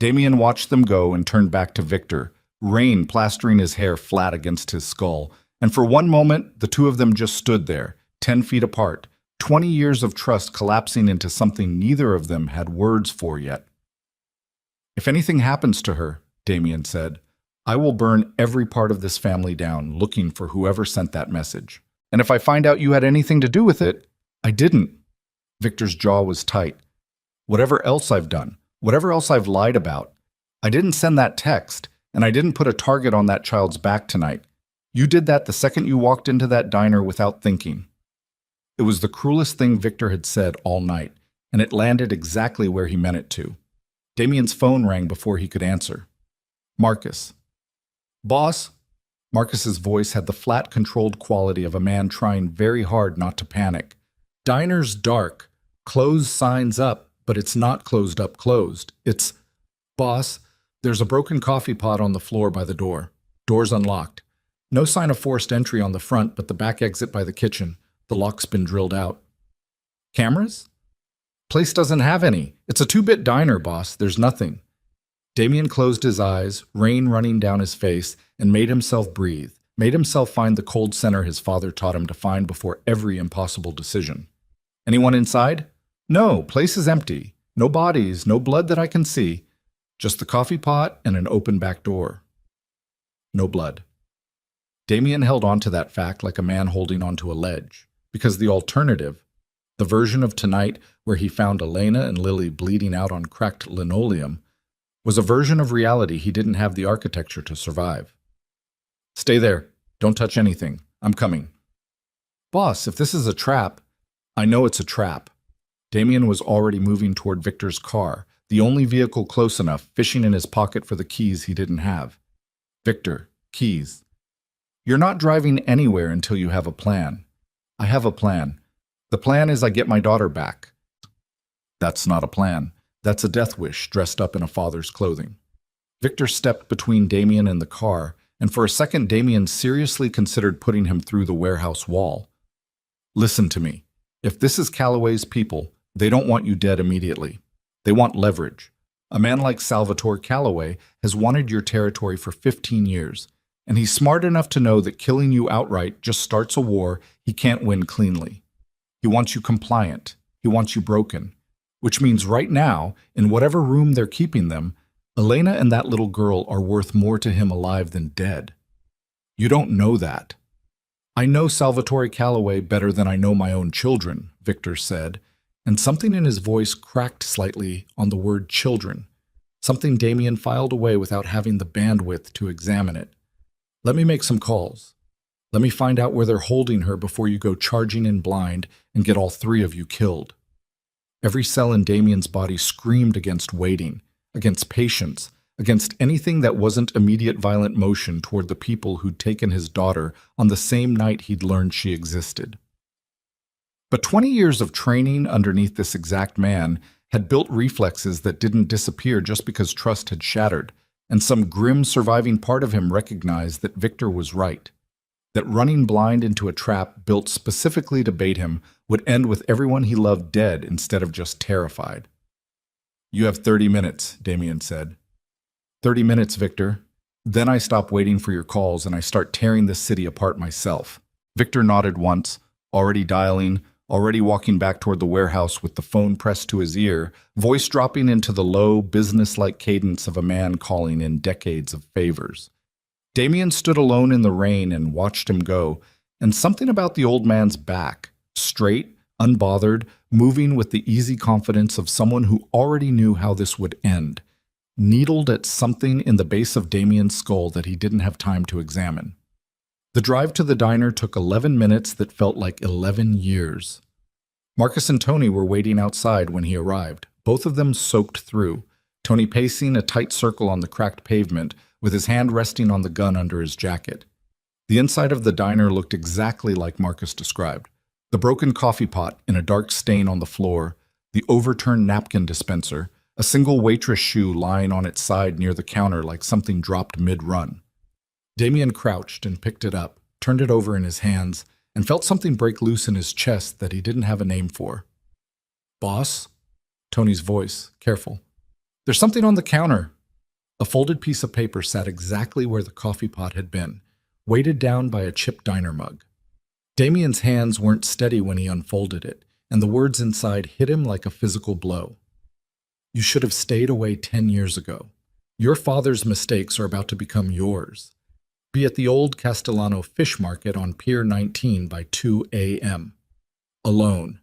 Damien watched them go and turned back to Victor, rain plastering his hair flat against his skull, and for one moment the two of them just stood there, 10 feet apart, 20 years of trust collapsing into something neither of them had words for yet. If anything happens to her, Damien said, I will burn every part of this family down looking for whoever sent that message. And if I find out you had anything to do with it, I didn't. Victor's jaw was tight. Whatever else I've done, whatever else I've lied about, I didn't send that text, and I didn't put a target on that child's back tonight. You did that the second you walked into that diner without thinking. It was the cruelest thing Victor had said all night, and it landed exactly where he meant it to. Damien's phone rang before he could answer. Marcus. Boss? Marcus's voice had the flat, controlled quality of a man trying very hard not to panic. Diner's dark. Closed signs up, but it's not closed up closed. It's, Boss, there's a broken coffee pot on the floor by the door. Door's unlocked. No sign of forced entry on the front, but the back exit by the kitchen. The lock's been drilled out. Cameras? Place doesn't have any. It's a 2-bit diner, boss. There's nothing. Damien closed his eyes, rain running down his face, and made himself breathe, made himself find the cold center his father taught him to find before every impossible decision. Anyone inside? No, place is empty. No bodies, no blood that I can see. Just the coffee pot and an open back door. No blood. Damien held on to that fact like a man holding onto a ledge, because the alternative, the version of tonight where he found Elena and Lily bleeding out on cracked linoleum, was a version of reality he didn't have the architecture to survive. Stay there. Don't touch anything. I'm coming. Boss, if this is a trap... I know it's a trap. Damien was already moving toward Victor's car, the only vehicle close enough, fishing in his pocket for the keys he didn't have. Victor, keys. You're not driving anywhere until you have a plan. I have a plan. The plan is I get my daughter back. That's not a plan. That's a death wish dressed up in a father's clothing. Victor stepped between Damien and the car, and for a second Damien seriously considered putting him through the warehouse wall. Listen to me. If this is Callaway's people, they don't want you dead immediately. They want leverage. A man like Salvatore Calloway has wanted your territory for 15 years, and he's smart enough to know that killing you outright just starts a war he can't win cleanly. He wants you compliant. He wants you broken. Which means right now, in whatever room they're keeping them, Elena and that little girl are worth more to him alive than dead. You don't know that. I know Salvatore Calloway better than I know my own children, Victor said, and something in his voice cracked slightly on the word children, something Damien filed away without having the bandwidth to examine it. Let me make some calls. Let me find out where they're holding her before you go charging in blind and get all three of you killed. Every cell in Damien's body screamed against waiting, against patience, against anything that wasn't immediate violent motion toward the people who'd taken his daughter on the same night he'd learned she existed. But 20 years of training underneath this exact man had built reflexes that didn't disappear just because trust had shattered, and some grim surviving part of him recognized that Victor was right, that running blind into a trap built specifically to bait him would end with everyone he loved dead instead of just terrified. You have 30 minutes, Damien said. 30 minutes, Victor. Then I stop waiting for your calls and I start tearing this city apart myself. Victor nodded once, already dialing, already walking back toward the warehouse with the phone pressed to his ear, voice dropping into the low, business-like cadence of a man calling in decades of favors. Damien stood alone in the rain and watched him go, and something about the old man's back, straight, unbothered, moving with the easy confidence of someone who already knew how this would end, needled at something in the base of Damien's skull that he didn't have time to examine. The drive to the diner took 11 minutes that felt like 11 years. Marcus and Tony were waiting outside when he arrived, both of them soaked through, Tony pacing a tight circle on the cracked pavement with his hand resting on the gun under his jacket. The inside of the diner looked exactly like Marcus described. The broken coffee pot in a dark stain on the floor, the overturned napkin dispenser, a single waitress shoe lying on its side near the counter like something dropped mid-run. Damien crouched and picked it up, turned it over in his hands, and felt something break loose in his chest that he didn't have a name for. "Boss?" Tony's voice, careful. "There's something on the counter." A folded piece of paper sat exactly where the coffee pot had been, weighted down by a chipped diner mug. Damien's hands weren't steady when he unfolded it, and the words inside hit him like a physical blow. "You should have stayed away 10 years ago. Your father's mistakes are about to become yours. Be at the old Castellano fish market on Pier 19 by 2 a.m. Alone.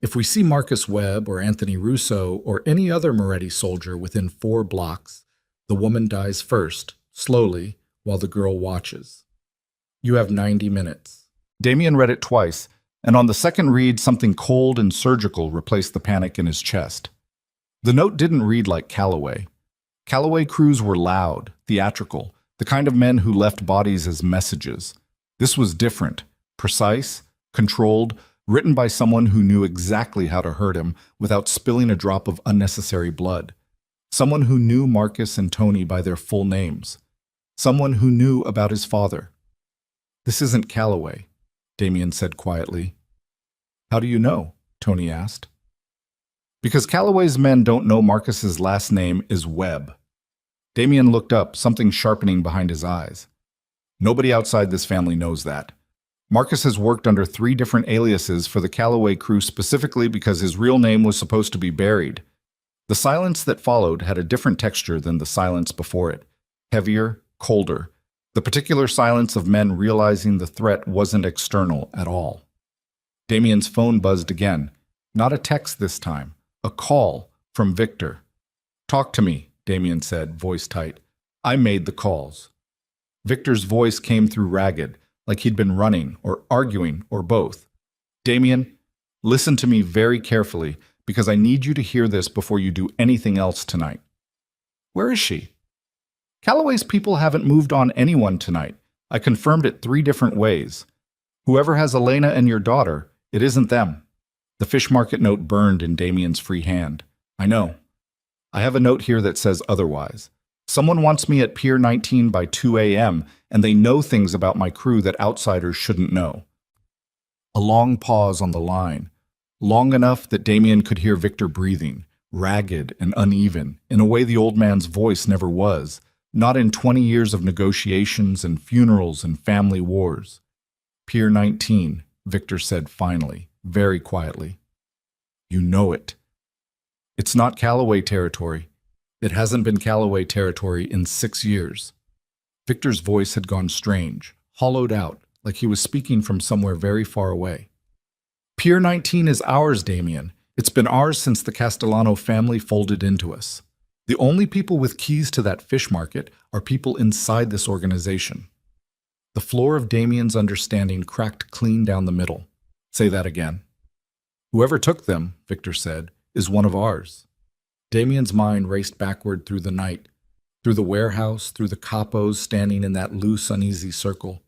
If we see Marcus Webb or Anthony Russo or any other Moretti soldier within 4 blocks, the woman dies first, slowly, while the girl watches. You have 90 minutes. Damien read it twice, and on the second read, something cold and surgical replaced the panic in his chest. The note didn't read like Calloway. Calloway crews were loud, theatrical, the kind of men who left bodies as messages. This was different, precise, controlled, written by someone who knew exactly how to hurt him without spilling a drop of unnecessary blood. Someone who knew Marcus and Tony by their full names. Someone who knew about his father. "This isn't Calloway," Damien said quietly. "How do you know?" Tony asked. "Because Calloway's men don't know Marcus's last name is Webb." Damien looked up, something sharpening behind his eyes. "Nobody outside this family knows that. Marcus has worked under 3 different aliases for the Calloway crew specifically because his real name was supposed to be buried." The silence that followed had a different texture than the silence before it. Heavier, colder. The particular silence of men realizing the threat wasn't external at all. Damien's phone buzzed again. Not a text this time. A call from Victor. "Talk to me," Damien said, voice tight. "I made the calls." Victor's voice came through ragged, like he'd been running or arguing or both. "Damien, listen to me very carefully, because I need you to hear this before you do anything else tonight." "Where is she?" "Calloway's people haven't moved on anyone tonight. I confirmed it 3 different ways. Whoever has Elena and your daughter, it isn't them." The fish market note burned in Damien's free hand. "I know. I have a note here that says otherwise. Someone wants me at Pier 19 by 2 a.m., and they know things about my crew that outsiders shouldn't know." A long pause on the line. Long enough that Damien could hear Victor breathing, ragged and uneven, in a way the old man's voice never was, not in 20 years of negotiations and funerals and family wars. Pier 19, Victor said finally, very quietly. You know it. It's not Callaway territory. It hasn't been Callaway territory in 6 years. Victor's voice had gone strange, hollowed out, like he was speaking from somewhere very far away. Pier 19 is ours, Damien. It's been ours since the Castellano family folded into us. The only people with keys to that fish market are people inside this organization. The floor of Damien's understanding cracked clean down the middle. Say that again. Whoever took them, Victor said, is one of ours. Damien's mind raced backward through the night, through the warehouse, through the capos standing in that loose, uneasy circle,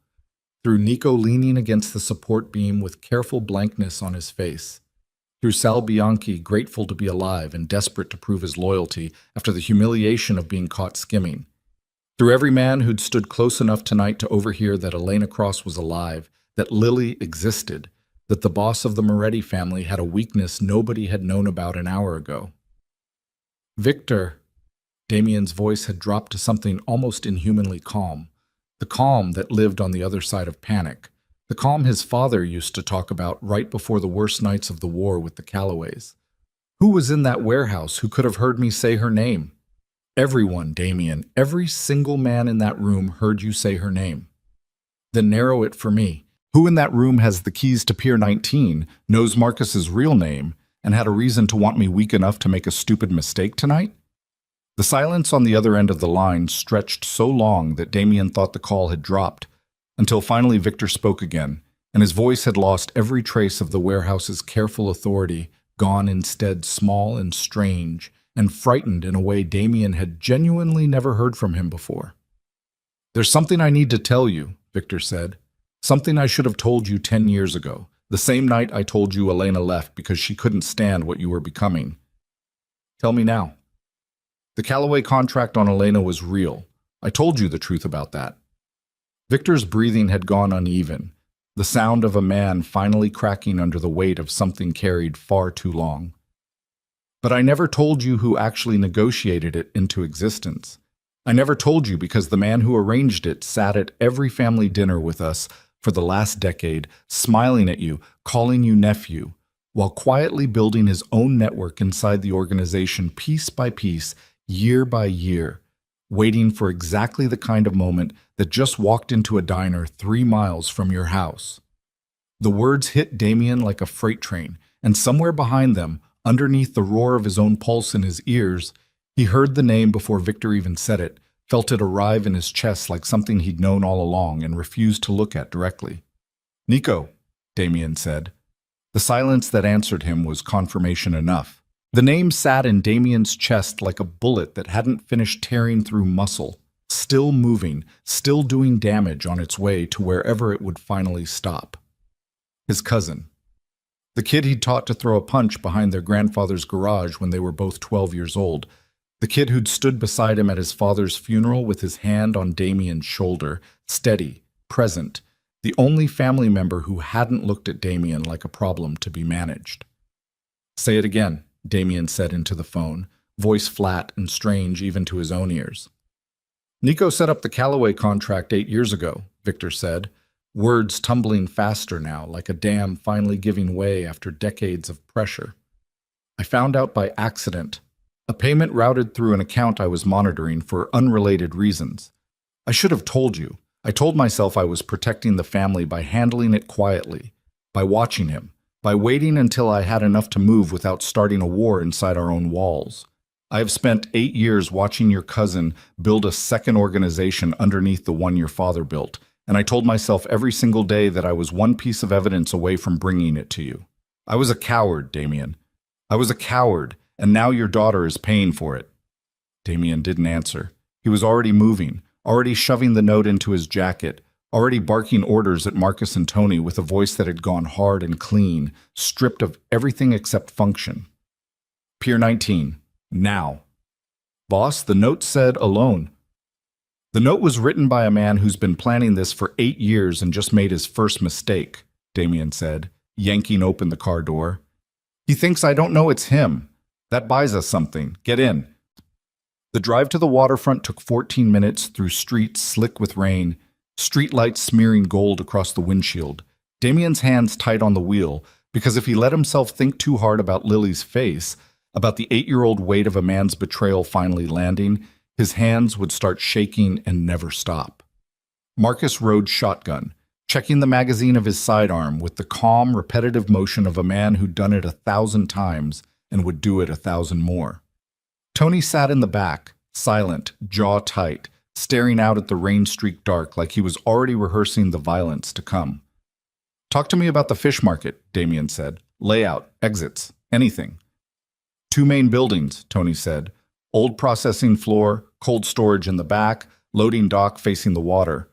through Nico leaning against the support beam with careful blankness on his face, through Sal Bianchi grateful to be alive and desperate to prove his loyalty after the humiliation of being caught skimming, through every man who'd stood close enough tonight to overhear that Elena Cross was alive, that Lily existed, that the boss of the Moretti family had a weakness nobody had known about an hour ago. Victor, Damien's voice had dropped to something almost inhumanly calm, the calm that lived on the other side of panic, the calm his father used to talk about right before the worst nights of the war with the Callaways. Who was in that warehouse who could have heard me say her name? Everyone, Damien, every single man in that room heard you say her name. Then narrow it for me. Who in that room has the keys to Pier 19, knows Marcus's real name, and had a reason to want me weak enough to make a stupid mistake tonight? The silence on the other end of the line stretched so long that Damien thought the call had dropped, until finally Victor spoke again, and his voice had lost every trace of the warehouse's careful authority, gone instead small and strange, and frightened in a way Damien had genuinely never heard from him before. There's something I need to tell you, Victor said. Something I should have told you 10 years ago, the same night I told you Elena left because she couldn't stand what you were becoming. Tell me now. The Callaway contract on Elena was real. I told you the truth about that. Victor's breathing had gone uneven, the sound of a man finally cracking under the weight of something carried far too long. But I never told you who actually negotiated it into existence. I never told you because the man who arranged it sat at every family dinner with us for the last decade, smiling at you, calling you nephew, while quietly building his own network inside the organization piece by piece, year by year, waiting for exactly the kind of moment that just walked into a diner 3 miles from your house. The words hit Damien like a freight train, and somewhere behind them, underneath the roar of his own pulse in his ears, he heard the name before Victor even said it, felt it arrive in his chest like something he'd known all along and refused to look at directly. Nico, Damien said. The silence that answered him was confirmation enough. The name sat in Damien's chest like a bullet that hadn't finished tearing through muscle, still moving, still doing damage on its way to wherever it would finally stop. His cousin. The kid he'd taught to throw a punch behind their grandfather's garage when they were both 12 years old. The kid who'd stood beside him at his father's funeral with his hand on Damien's shoulder, steady, present, the only family member who hadn't looked at Damien like a problem to be managed. Say it again, Damien said into the phone, voice flat and strange even to his own ears. Nico set up the Callaway contract 8 years ago, Victor said, words tumbling faster now, like a dam finally giving way after decades of pressure. I found out by accident. A payment routed through an account I was monitoring for unrelated reasons. I should have told you. I told myself I was protecting the family by handling it quietly, by watching him, by waiting until I had enough to move without starting a war inside our own walls. I have spent 8 years watching your cousin build a second organization underneath the one your father built, and I told myself every single day that I was one piece of evidence away from bringing it to you. I was a coward, Damien. I was a coward, and now your daughter is paying for it. Damien didn't answer. He was already moving, already shoving the note into his jacket, already barking orders at Marcus and Tony with a voice that had gone hard and clean, stripped of everything except function. Pier 19. Now. Boss, the note said alone. The note was written by a man who's been planning this for 8 years and just made his first mistake, Damien said, yanking open the car door. He thinks I don't know it's him. That buys us something. Get in. The drive to the waterfront took 14 minutes through streets slick with rain, streetlights smearing gold across the windshield. Damien's hands tight on the wheel, because if he let himself think too hard about Lily's face, about the 8-year-old weight of a man's betrayal finally landing, his hands would start shaking and never stop. Marcus rode shotgun, checking the magazine of his sidearm with the calm, repetitive motion of a man who'd done it 1,000 times and would do it 1,000 more. Tony sat in the back, silent, jaw tight, staring out at the rain-streaked dark like he was already rehearsing the violence to come. "Talk to me about the fish market," Damien said. "Layout, exits, anything." "2 main buildings," Tony said. "Old processing floor, cold storage in the back, loading dock facing the water.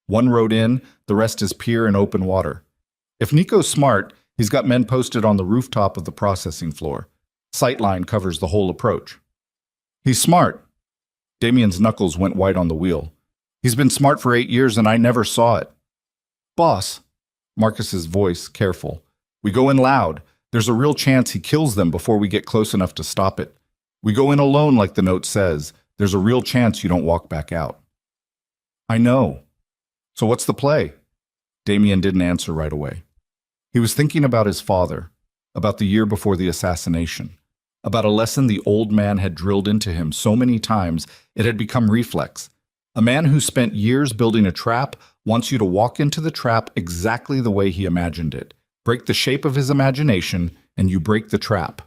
1 road in, the rest is pier and open water. If Nico's smart, he's got men posted on the rooftop of the processing floor. Sightline covers the whole approach." "He's smart." Damien's knuckles went white on the wheel. "He's been smart for 8 years and I never saw it." "Boss," Marcus's voice careful, "we go in loud. There's a real chance he kills them before we get close enough to stop it. We go in alone like the note says. There's a real chance you don't walk back out." "I know. So what's the play?" Damien didn't answer right away. He was thinking about his father, about the year before the assassination, about a lesson the old man had drilled into him so many times it had become reflex. A man who spent years building a trap wants you to walk into the trap exactly the way he imagined it. Break the shape of his imagination, and you break the trap.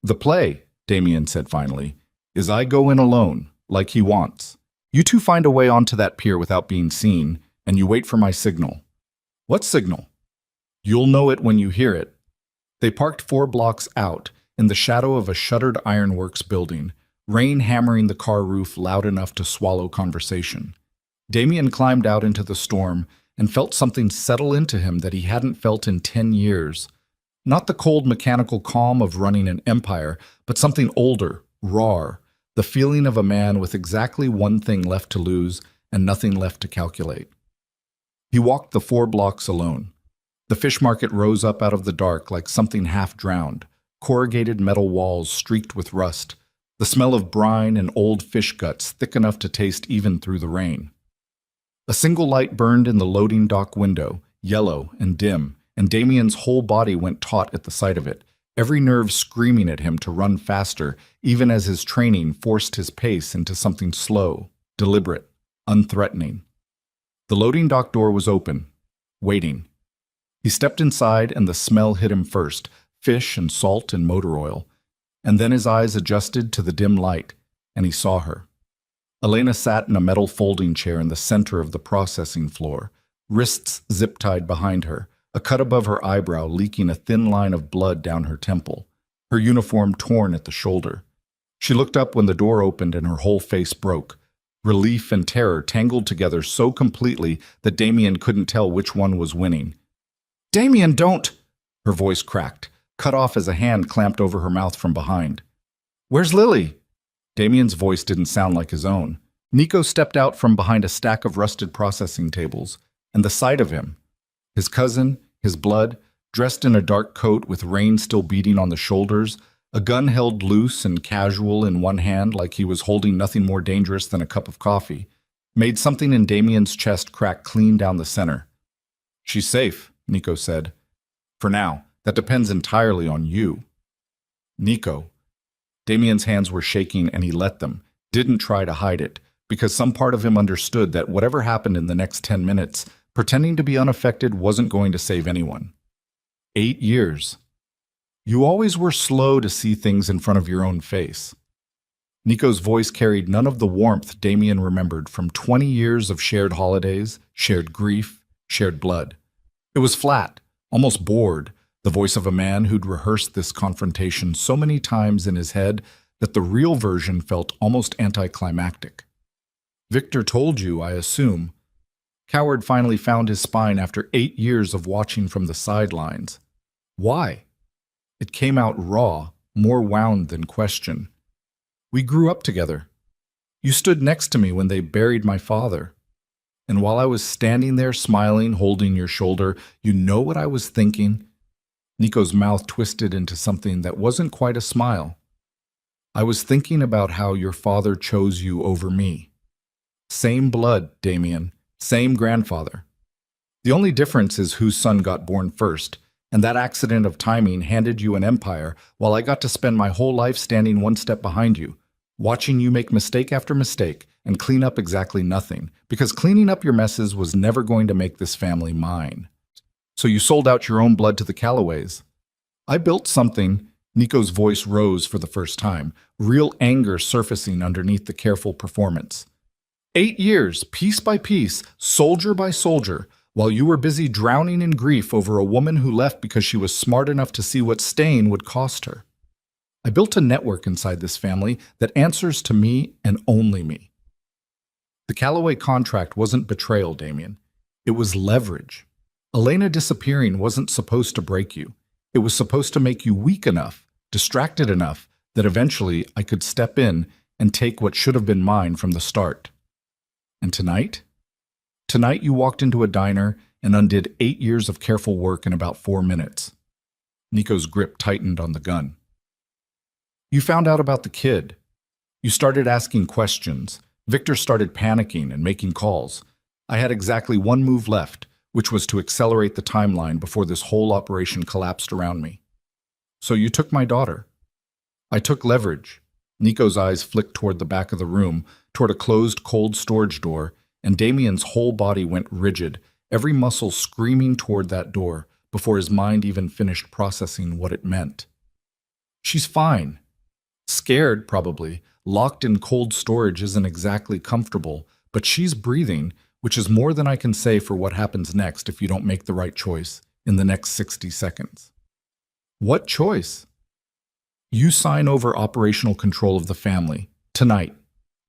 "The play," Damien said finally, "is I go in alone, like he wants. You two find a way onto that pier without being seen, and you wait for my signal." "What signal?" "You'll know it when you hear it." They parked 4 blocks out, in the shadow of a shuttered ironworks building, rain hammering the car roof loud enough to swallow conversation. Damien climbed out into the storm and felt something settle into him that he hadn't felt in 10 years. Not the cold mechanical calm of running an empire, but something older, rawer, the feeling of a man with exactly one thing left to lose and nothing left to calculate. He walked the 4 blocks alone. The fish market rose up out of the dark like something half drowned, corrugated metal walls streaked with rust, the smell of brine and old fish guts thick enough to taste even through the rain. A single light burned in the loading dock window, yellow and dim, and Damien's whole body went taut at the sight of it, every nerve screaming at him to run faster, even as his training forced his pace into something slow, deliberate, unthreatening. The loading dock door was open, waiting. He stepped inside and the smell hit him first, fish and salt and motor oil, and then his eyes adjusted to the dim light, and he saw her. Elena sat in a metal folding chair in the center of the processing floor, wrists zip-tied behind her, a cut above her eyebrow leaking a thin line of blood down her temple, her uniform torn at the shoulder. She looked up when the door opened and her whole face broke. Relief and terror tangled together so completely that Damien couldn't tell which one was winning. "Damien, don't!" Her voice cracked, cut off as a hand clamped over her mouth from behind. "Where's Lily?" Damien's voice didn't sound like his own. Nico stepped out from behind a stack of rusted processing tables, and the sight of him, his cousin, his blood, dressed in a dark coat with rain still beating on the shoulders, a gun held loose and casual in one hand like he was holding nothing more dangerous than a cup of coffee, made something in Damien's chest crack clean down the center. "She's safe," Nico said. "For now. That depends entirely on you." "Nico." Damien's hands were shaking and he let them, didn't try to hide it, because some part of him understood that whatever happened in the next 10 minutes, pretending to be unaffected wasn't going to save anyone. 8 years. You always were slow to see things in front of your own face. Nico's voice carried none of the warmth Damien remembered from 20 years of shared holidays, shared grief, shared blood. It was flat, almost bored, the voice of a man who'd rehearsed this confrontation so many times in his head that the real version felt almost anticlimactic. "Victor told you, I assume." Coward finally found his spine after 8 years of watching from the sidelines. "Why?" It came out raw, more wound than question. "We grew up together. You stood next to me when they buried my father. And while I was standing there smiling, holding your shoulder, you know what I was thinking?" Nico's mouth twisted into something that wasn't quite a smile. I was thinking about how your father chose you over me. Same blood, Damien. Same grandfather. The only difference is whose son got born first, and that accident of timing handed you an empire while I got to spend my whole life standing one step behind you, watching you make mistake after mistake and clean up exactly nothing, because cleaning up your messes was never going to make this family mine. So you sold out your own blood to the Callaways. I built something. Nico's voice rose for the first time, real anger surfacing underneath the careful performance. 8 years, piece by piece, soldier by soldier, while you were busy drowning in grief over a woman who left because she was smart enough to see what staying would cost her. I built a network inside this family that answers to me and only me. The Callaway contract wasn't betrayal, Damien. It was leverage. Elena disappearing wasn't supposed to break you. It was supposed to make you weak enough, distracted enough, that eventually I could step in and take what should have been mine from the start. And tonight? Tonight you walked into a diner and undid 8 years of careful work in about 4 minutes. Nico's grip tightened on the gun. You found out about the kid. You started asking questions. Victor started panicking and making calls. I had exactly one move left, which was to accelerate the timeline before this whole operation collapsed around me. So you took my daughter. I took leverage. Nico's eyes flicked toward the back of the room, toward a closed cold storage door, and Damien's whole body went rigid, every muscle screaming toward that door, before his mind even finished processing what it meant. She's fine. Scared, probably. Locked in cold storage isn't exactly comfortable, but she's breathing, which is more than I can say for what happens next if you don't make the right choice in the next 60 seconds. What choice? You sign over operational control of the family, tonight,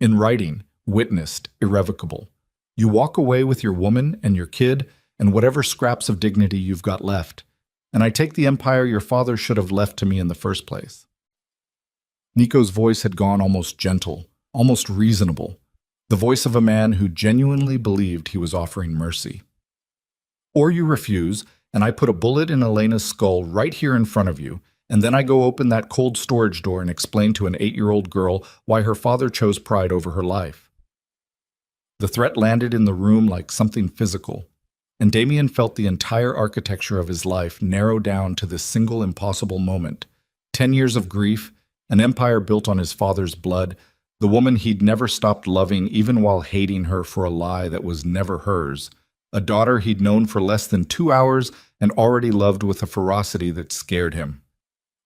in writing, witnessed, irrevocable. You walk away with your woman and your kid and whatever scraps of dignity you've got left, and I take the empire your father should have left to me in the first place. Nico's voice had gone almost gentle, almost reasonable, the voice of a man who genuinely believed he was offering mercy. Or you refuse, and I put a bullet in Elena's skull right here in front of you, and then I go open that cold storage door and explain to an 8-year-old girl why her father chose pride over her life. The threat landed in the room like something physical, and Damien felt the entire architecture of his life narrow down to this single impossible moment. 10 years of grief, an empire built on his father's blood, the woman he'd never stopped loving even while hating her for a lie that was never hers, a daughter he'd known for less than 2 hours and already loved with a ferocity that scared him.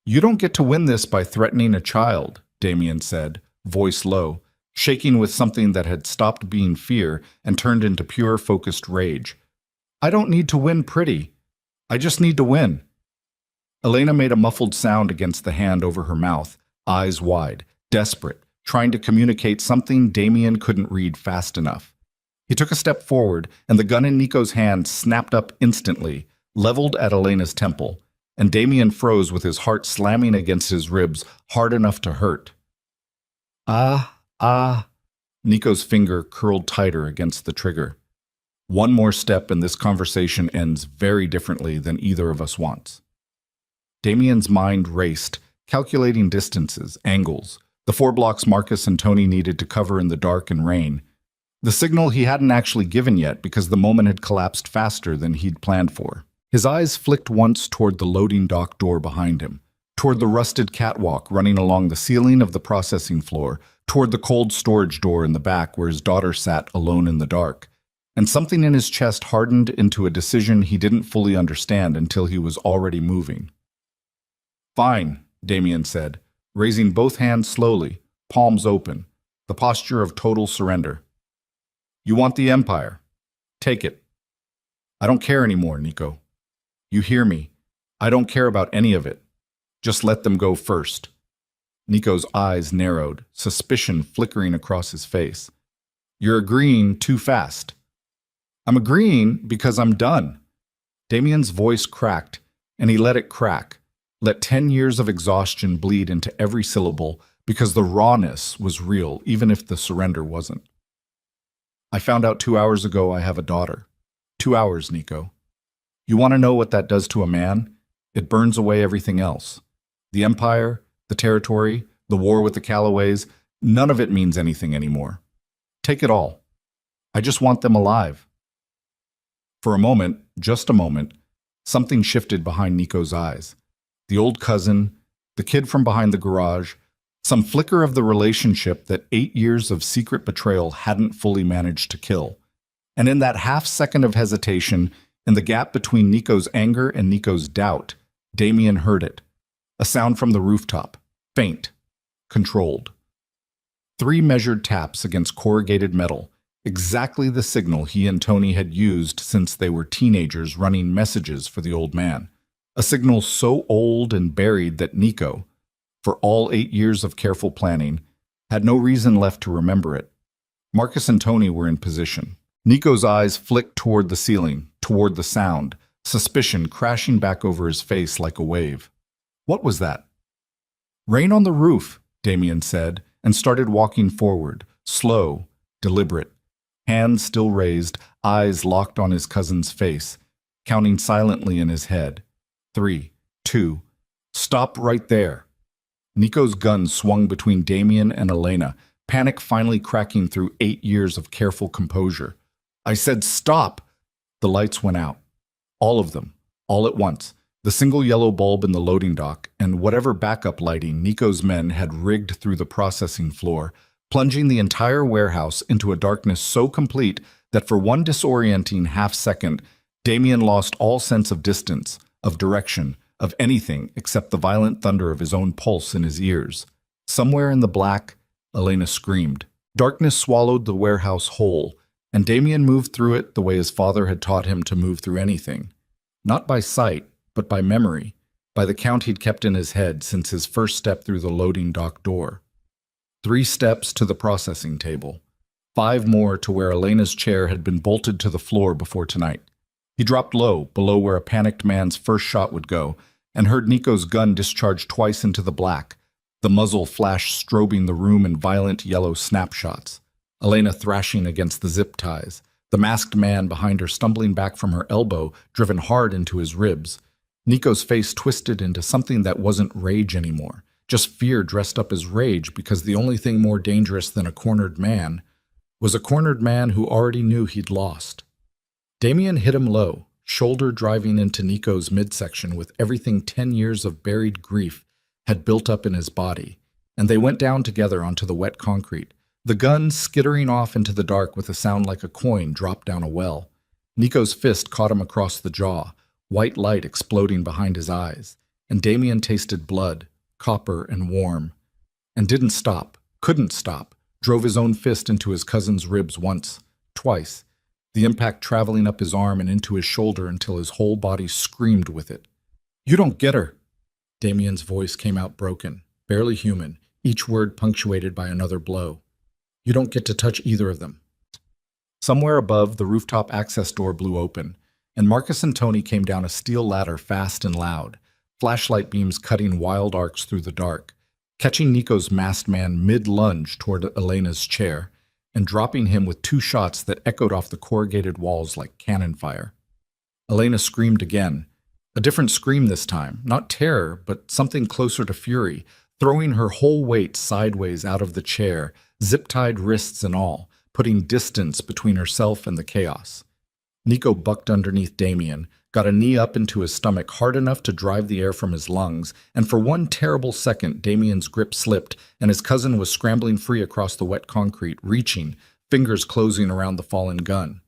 You don't get to win this by threatening a child, Damien said, voice low, shaking with something that had stopped being fear and turned into pure focused rage. I don't need to win pretty. I just need to win. Elena made a muffled sound against the hand over her mouth, eyes wide, desperate, trying to communicate something Damien couldn't read fast enough. He took a step forward, and the gun in Nico's hand snapped up instantly, leveled at Elena's temple, and Damien froze with his heart slamming against his ribs hard enough to hurt. Ah. Nico's finger curled tighter against the trigger. One more step and this conversation ends very differently than either of us wants. Damien's mind raced, calculating distances, angles, the 4 blocks Marcus and Tony needed to cover in the dark and rain. The signal he hadn't actually given yet because the moment had collapsed faster than he'd planned for. His eyes flicked once toward the loading dock door behind him, toward the rusted catwalk running along the ceiling of the processing floor, toward the cold storage door in the back where his daughter sat alone in the dark. And something in his chest hardened into a decision he didn't fully understand until he was already moving. Fine, Damien said, raising both hands slowly, palms open, the posture of total surrender. You want the empire? Take it. I don't care anymore, Nico. You hear me? I don't care about any of it. Just let them go first. Nico's eyes narrowed, suspicion flickering across his face. You're agreeing too fast. I'm agreeing because I'm done. Damien's voice cracked, and he let it crack, let 10 years of exhaustion bleed into every syllable because the rawness was real, even if the surrender wasn't. I found out 2 hours ago I have a daughter. 2 hours, Nico. You want to know what that does to a man? It burns away everything else. The empire, the territory, the war with the Callaways, none of it means anything anymore. Take it all. I just want them alive. For a moment, just a moment, something shifted behind Nico's eyes. The old cousin, the kid from behind the garage, some flicker of the relationship that 8 years of secret betrayal hadn't fully managed to kill. And in that half second of hesitation, in the gap between Nico's anger and Nico's doubt, Damien heard it. A sound from the rooftop, faint, controlled. 3 measured taps against corrugated metal, exactly the signal he and Tony had used since they were teenagers running messages for the old man. A signal so old and buried that Nico, for all 8 years of careful planning, had no reason left to remember it. Marcus and Tony were in position. Nico's eyes flicked toward the ceiling, toward the sound, suspicion crashing back over his face like a wave. What was that? Rain on the roof, Damien said, and started walking forward, slow, deliberate, hands still raised, eyes locked on his cousin's face, counting silently in his head. 3, 2, stop right there. Nico's gun swung between Damien and Elena, panic finally cracking through 8 years of careful composure. I said stop! The lights went out. All of them, all at once. The single yellow bulb in the loading dock, and whatever backup lighting Nico's men had rigged through the processing floor, plunging the entire warehouse into a darkness so complete that for one disorienting half-second, Damien lost all sense of distance, of direction, of anything except the violent thunder of his own pulse in his ears. Somewhere in the black, Elena screamed. Darkness swallowed the warehouse whole, and Damien moved through it the way his father had taught him to move through anything. Not by sight, but by memory, by the count he'd kept in his head since his first step through the loading dock door. 3 steps to the processing table. 5 more to where Elena's chair had been bolted to the floor before tonight. He dropped low, below where a panicked man's first shot would go, and heard Nico's gun discharge twice into the black, the muzzle flash strobing the room in violent yellow snapshots. Elena thrashing against the zip ties, the masked man behind her stumbling back from her elbow, driven hard into his ribs. Nico's face twisted into something that wasn't rage anymore, just fear dressed up as rage because the only thing more dangerous than a cornered man was a cornered man who already knew he'd lost. Damien hit him low, shoulder driving into Nico's midsection with everything 10 years of buried grief had built up in his body, and they went down together onto the wet concrete, the gun skittering off into the dark with a sound like a coin dropped down a well. Nico's fist caught him across the jaw, white light exploding behind his eyes, and Damien tasted blood, copper and warm, and didn't stop, couldn't stop, drove his own fist into his cousin's ribs once, twice, the impact traveling up his arm and into his shoulder until his whole body screamed with it. You don't get her! Damien's voice came out broken, barely human, each word punctuated by another blow. You don't get to touch either of them. Somewhere above, the rooftop access door blew open, and Marcus and Tony came down a steel ladder fast and loud, flashlight beams cutting wild arcs through the dark, catching Nico's masked man mid-lunge toward Elena's chair, and dropping him with 2 shots that echoed off the corrugated walls like cannon fire. Elena screamed again, a different scream this time, not terror, but something closer to fury, throwing her whole weight sideways out of the chair, zip-tied wrists and all, putting distance between herself and the chaos. Nico bucked underneath Damien, got a knee up into his stomach hard enough to drive the air from his lungs, and for one terrible second Damien's grip slipped, and his cousin was scrambling free across the wet concrete, reaching, fingers closing around the fallen gun.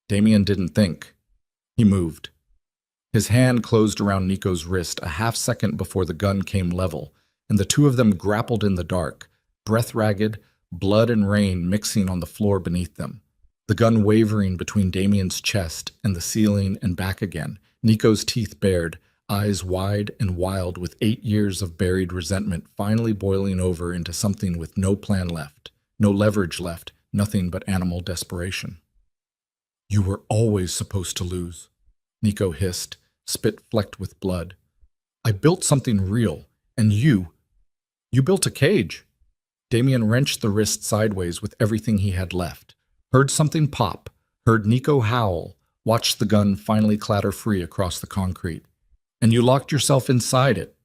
Damien didn't think. He moved. His hand closed around Nico's wrist a half second before the gun came level, and the 2 of them grappled in the dark, breath-ragged, blood and rain mixing on the floor beneath them. The gun wavering between Damien's chest and the ceiling and back again, Nico's teeth bared, eyes wide and wild with 8 years of buried resentment finally boiling over into something with no plan left, no leverage left, nothing but animal desperation. You were always supposed to lose, Nico hissed, spit flecked with blood. I built something real, and you built a cage. Damien wrenched the wrist sideways with everything he had left, heard something pop, heard Nico howl, watched the gun finally clatter free across the concrete. And you locked yourself inside it.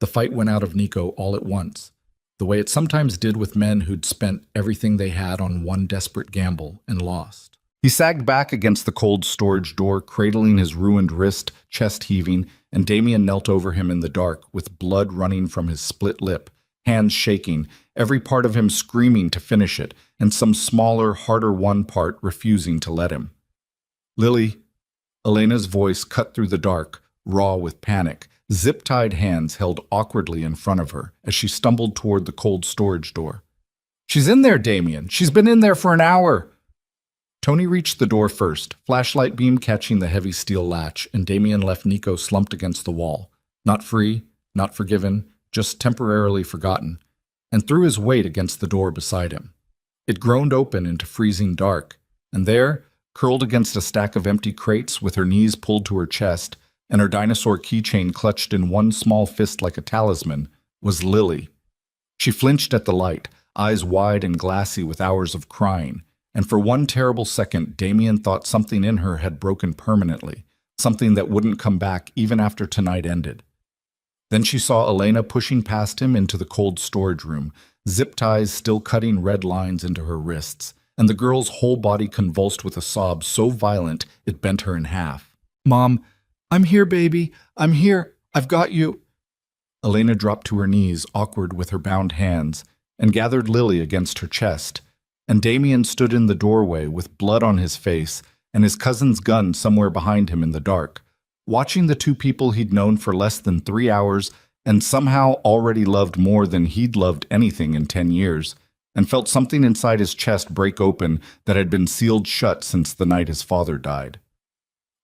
The fight went out of Nico all at once, the way it sometimes did with men who'd spent everything they had on one desperate gamble and lost. He sagged back against the cold storage door, cradling his ruined wrist, chest heaving, and Damien knelt over him in the dark, with blood running from his split lip, hands shaking, every part of him screaming to finish it, and some smaller, harder-won part refusing to let him. "Lily," Elena's voice cut through the dark, raw with panic, zip-tied hands held awkwardly in front of her as she stumbled toward the cold storage door. "She's in there, Damien! She's been in there for an hour!" Tony reached the door first, flashlight beam catching the heavy steel latch, and Damien left Nico slumped against the wall. Not free, not forgiven, just temporarily forgotten, and threw his weight against the door beside him. It groaned open into freezing dark, and there, curled against a stack of empty crates with her knees pulled to her chest and her dinosaur keychain clutched in one small fist like a talisman, was Lily. She flinched at the light, eyes wide and glassy with hours of crying, and for one terrible second Damien thought something in her had broken permanently, something that wouldn't come back even after tonight ended. Then she saw Elena pushing past him into the cold storage room, zip ties still cutting red lines into her wrists, and the girl's whole body convulsed with a sob so violent it bent her in half. "Mom, I'm here, baby. I'm here. I've got you." Elena dropped to her knees, awkward with her bound hands, and gathered Lily against her chest, and Damien stood in the doorway with blood on his face and his cousin's gun somewhere behind him in the dark, watching the two people he'd known for less than 3 hours and somehow already loved more than he'd loved anything in 10 years, and felt something inside his chest break open that had been sealed shut since the night his father died.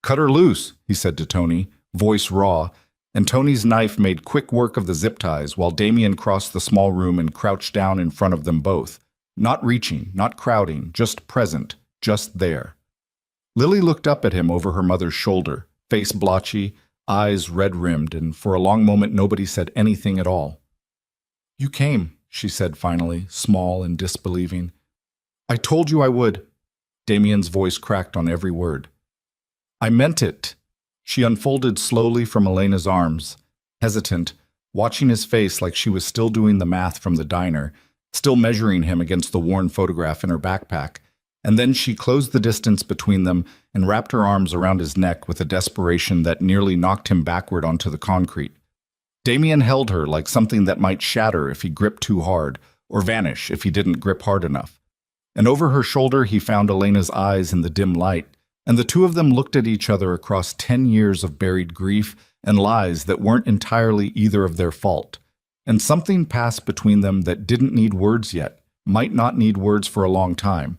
"Cut her loose," he said to Tony, voice raw, and Tony's knife made quick work of the zip ties while Damien crossed the small room and crouched down in front of them both, not reaching, not crowding, just present, just there. Lily looked up at him over her mother's shoulder, face blotchy, eyes red-rimmed, and for a long moment nobody said anything at all. "You came," she said finally, small and disbelieving. "I told you I would." Damien's voice cracked on every word. "I meant it." She unfolded slowly from Elena's arms, hesitant, watching his face like she was still doing the math from the diner, still measuring him against the worn photograph in her backpack, and then she closed the distance between them and wrapped her arms around his neck with a desperation that nearly knocked him backward onto the concrete. Damien held her like something that might shatter if he gripped too hard, or vanish if he didn't grip hard enough. And over her shoulder he found Elena's eyes in the dim light, and the two of them looked at each other across 10 years of buried grief and lies that weren't entirely either of their fault. And something passed between them that didn't need words yet, might not need words for a long time,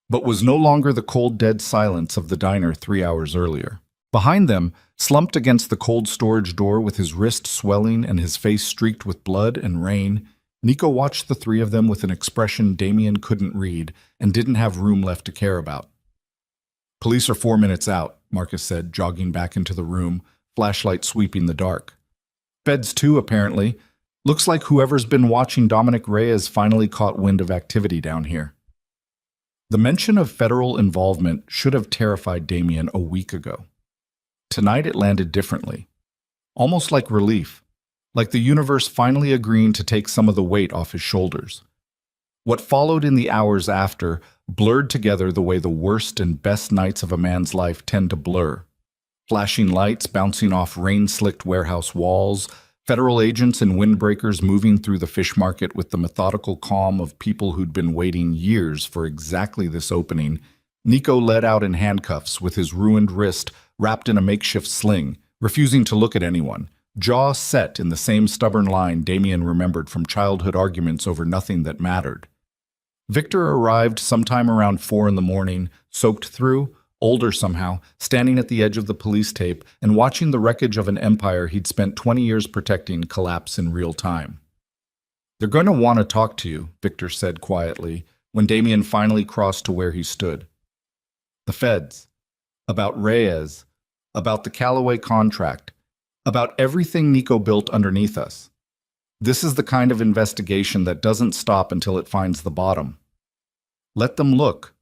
but was no longer the cold dead silence of the diner 3 hours earlier. Behind them, slumped against the cold storage door with his wrist swelling and his face streaked with blood and rain, Nico watched the three of them with an expression Damien couldn't read and didn't have room left to care about. "Police are 4 minutes out," Marcus said, jogging back into the room, flashlight sweeping the dark. "Beds too, apparently. Looks like whoever's been watching Dominic Reyes finally caught wind of activity down here." The mention of federal involvement should have terrified Damien a week ago. Tonight it landed differently, almost like relief, like the universe finally agreeing to take some of the weight off his shoulders. What followed in the hours after blurred together the way the worst and best nights of a man's life tend to blur. Flashing lights bouncing off rain-slicked warehouse walls, federal agents and windbreakers moving through the fish market with the methodical calm of people who'd been waiting years for exactly this opening. Nico led out in handcuffs with his ruined wrist wrapped in a makeshift sling, refusing to look at anyone, jaw set in the same stubborn line Damien remembered from childhood arguments over nothing that mattered. Victor arrived sometime around 4 in the morning, soaked through, older somehow, standing at the edge of the police tape and watching the wreckage of an empire he'd spent 20 years protecting collapse in real time. "They're going to want to talk to you," Victor said quietly, when Damien finally crossed to where he stood. "The feds. About Reyes. About the Callaway contract. About everything Nico built underneath us. This is the kind of investigation that doesn't stop until it finds the bottom. Let them look."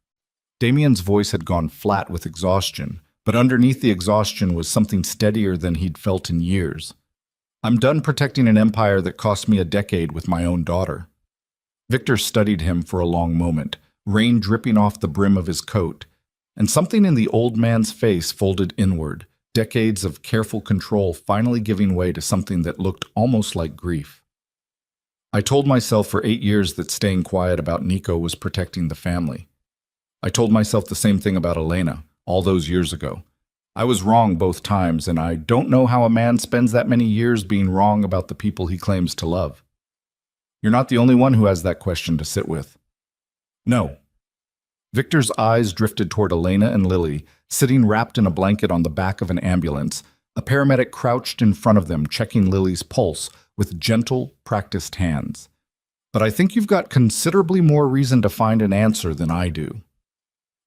Damien's voice had gone flat with exhaustion, but underneath the exhaustion was something steadier than he'd felt in years. I'm done protecting an empire that cost me a decade with my own daughter. Victor studied him for a long moment, rain dripping off the brim of his coat, and something in the old man's face folded inward, decades of careful control finally giving way to something that looked almost like grief. I told myself for 8 years that staying quiet about Nico was protecting the family. I told myself the same thing about Elena, all those years ago. I was wrong both times, and I don't know how a man spends that many years being wrong about the people he claims to love. You're not the only one who has that question to sit with. No. Victor's eyes drifted toward Elena and Lily, sitting wrapped in a blanket on the back of an ambulance. A paramedic crouched in front of them, checking Lily's pulse with gentle, practiced hands. But I think you've got considerably more reason to find an answer than I do.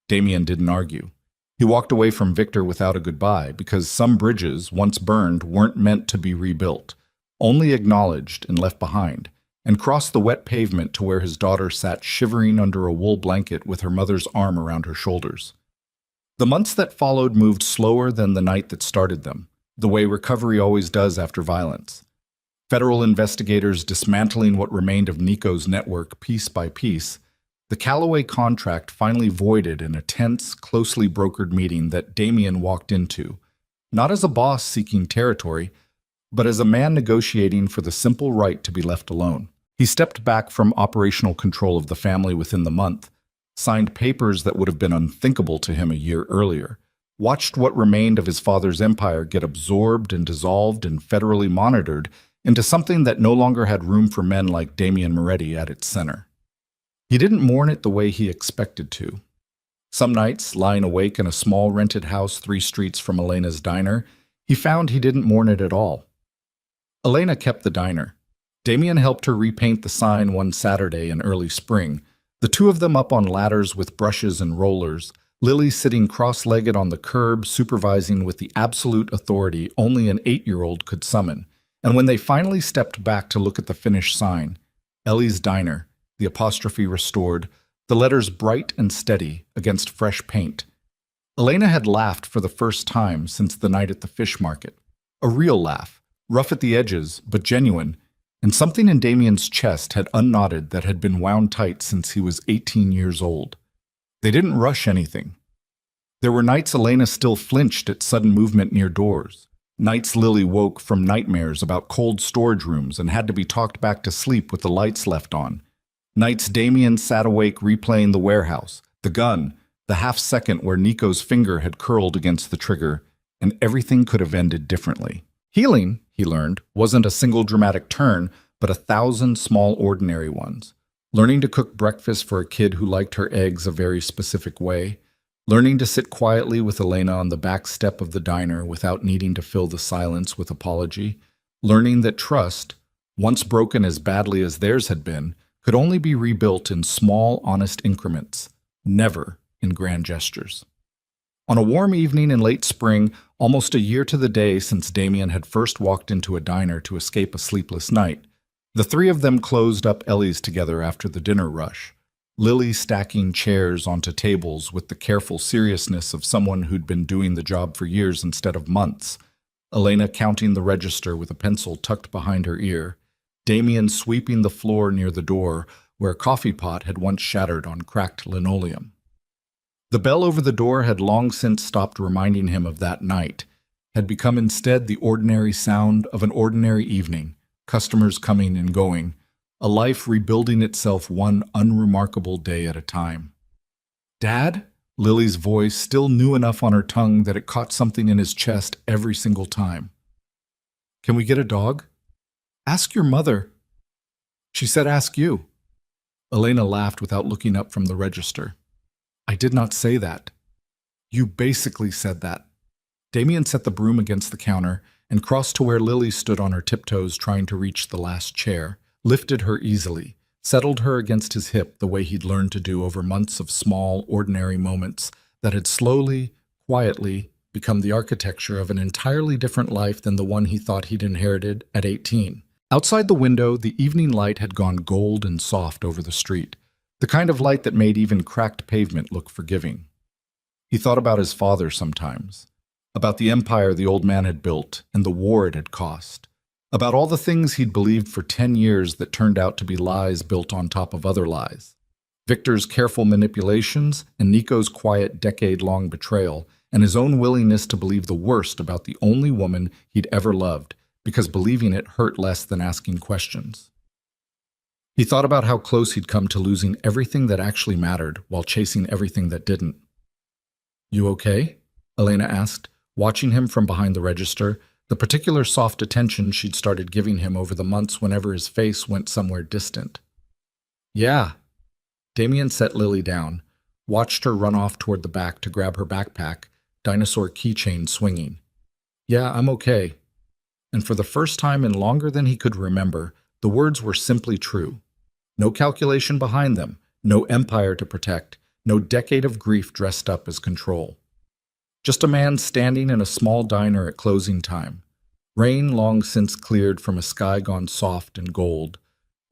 Damien didn't argue. He walked away from Victor without a goodbye because some bridges, once burned, weren't meant to be rebuilt, only acknowledged and left behind, and crossed the wet pavement to where his daughter sat shivering under a wool blanket with her mother's arm around her shoulders. The months that followed moved slower than the night that started them, the way recovery always does after violence. Federal investigators dismantling what remained of Nico's network piece by piece, the Callaway contract finally voided in a tense, closely brokered meeting that Damien walked into, not as a boss seeking territory, but as a man negotiating for the simple right to be left alone. He stepped back from operational control of the family within the month, signed papers that would have been unthinkable to him a year earlier, watched what remained of his father's empire get absorbed and dissolved and federally monitored into something that no longer had room for men like Damien Moretti at its center. He didn't mourn it the way he expected to. Some nights, lying awake in a small rented house 3 streets from Elena's diner, he found he didn't mourn it at all. Elena kept the diner. Damien helped her repaint the sign one Saturday in early spring, the two of them up on ladders with brushes and rollers, Lily sitting cross-legged on the curb supervising with the absolute authority only an 8-year-old could summon. And when they finally stepped back to look at the finished sign, Ellie's Diner, the apostrophe restored, the letters bright and steady against fresh paint. Elena had laughed for the first time since the night at the fish market. A real laugh, rough at the edges, but genuine, and something in Damien's chest had unknotted that had been wound tight since he was 18 years old. They didn't rush anything. There were nights Elena still flinched at sudden movement near doors. Nights Lily woke from nightmares about cold storage rooms and had to be talked back to sleep with the lights left on. Nights Damien sat awake replaying the warehouse, the gun, the half-second where Nico's finger had curled against the trigger, and everything could have ended differently. Healing, he learned, wasn't a single dramatic turn, but 1,000 small ordinary ones. Learning to cook breakfast for a kid who liked her eggs a very specific way. Learning to sit quietly with Elena on the back step of the diner without needing to fill the silence with apology. Learning that trust, once broken as badly as theirs had been, could only be rebuilt in small, honest increments, never in grand gestures. On a warm evening in late spring, almost a year to the day since Damien had first walked into a diner to escape a sleepless night, the three of them closed up Ellie's together after the dinner rush, Lily stacking chairs onto tables with the careful seriousness of someone who'd been doing the job for years instead of months, Elena counting the register with a pencil tucked behind her ear, Damien sweeping the floor near the door where a coffee pot had once shattered on cracked linoleum. The bell over the door had long since stopped reminding him of that night, had become instead the ordinary sound of an ordinary evening, customers coming and going, a life rebuilding itself one unremarkable day at a time. "Dad?" Lily's voice still new enough on her tongue that it caught something in his chest every single time. "Can we get a dog?" "Ask your mother." "She said ask you." Elena laughed without looking up from the register. "I did not say that." "You basically said that." Damien set the broom against the counter and crossed to where Lily stood on her tiptoes trying to reach the last chair, lifted her easily, settled her against his hip the way he'd learned to do over months of small, ordinary moments that had slowly, quietly become the architecture of an entirely different life than the one he thought he'd inherited at 18. Outside the window, the evening light had gone gold and soft over the street, the kind of light that made even cracked pavement look forgiving. He thought about his father sometimes, about the empire the old man had built and the war it had cost, About all the things he'd believed for 10 years that turned out to be lies built on top of other lies. Victor's careful manipulations and Nico's quiet decade-long betrayal, and his own willingness to believe the worst about the only woman he'd ever loved, because believing it hurt less than asking questions. He thought about how close he'd come to losing everything that actually mattered while chasing everything that didn't. "You okay?" Elena asked, watching him from behind the register, the particular soft attention she'd started giving him over the months whenever his face went somewhere distant. "Yeah." Damien set Lily down, watched her run off toward the back to grab her backpack, dinosaur keychain swinging. "Yeah, I'm okay." And for the first time in longer than he could remember, the words were simply true. No calculation behind them, no empire to protect, no decade of grief dressed up as control. Just a man standing in a small diner at closing time, rain long since cleared from a sky gone soft and gold,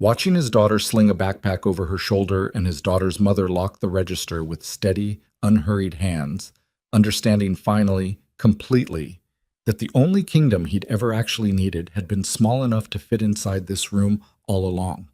watching his daughter sling a backpack over her shoulder and his daughter's mother lock the register with steady, unhurried hands, understanding finally, completely, that the only kingdom he'd ever actually needed had been small enough to fit inside this room all along.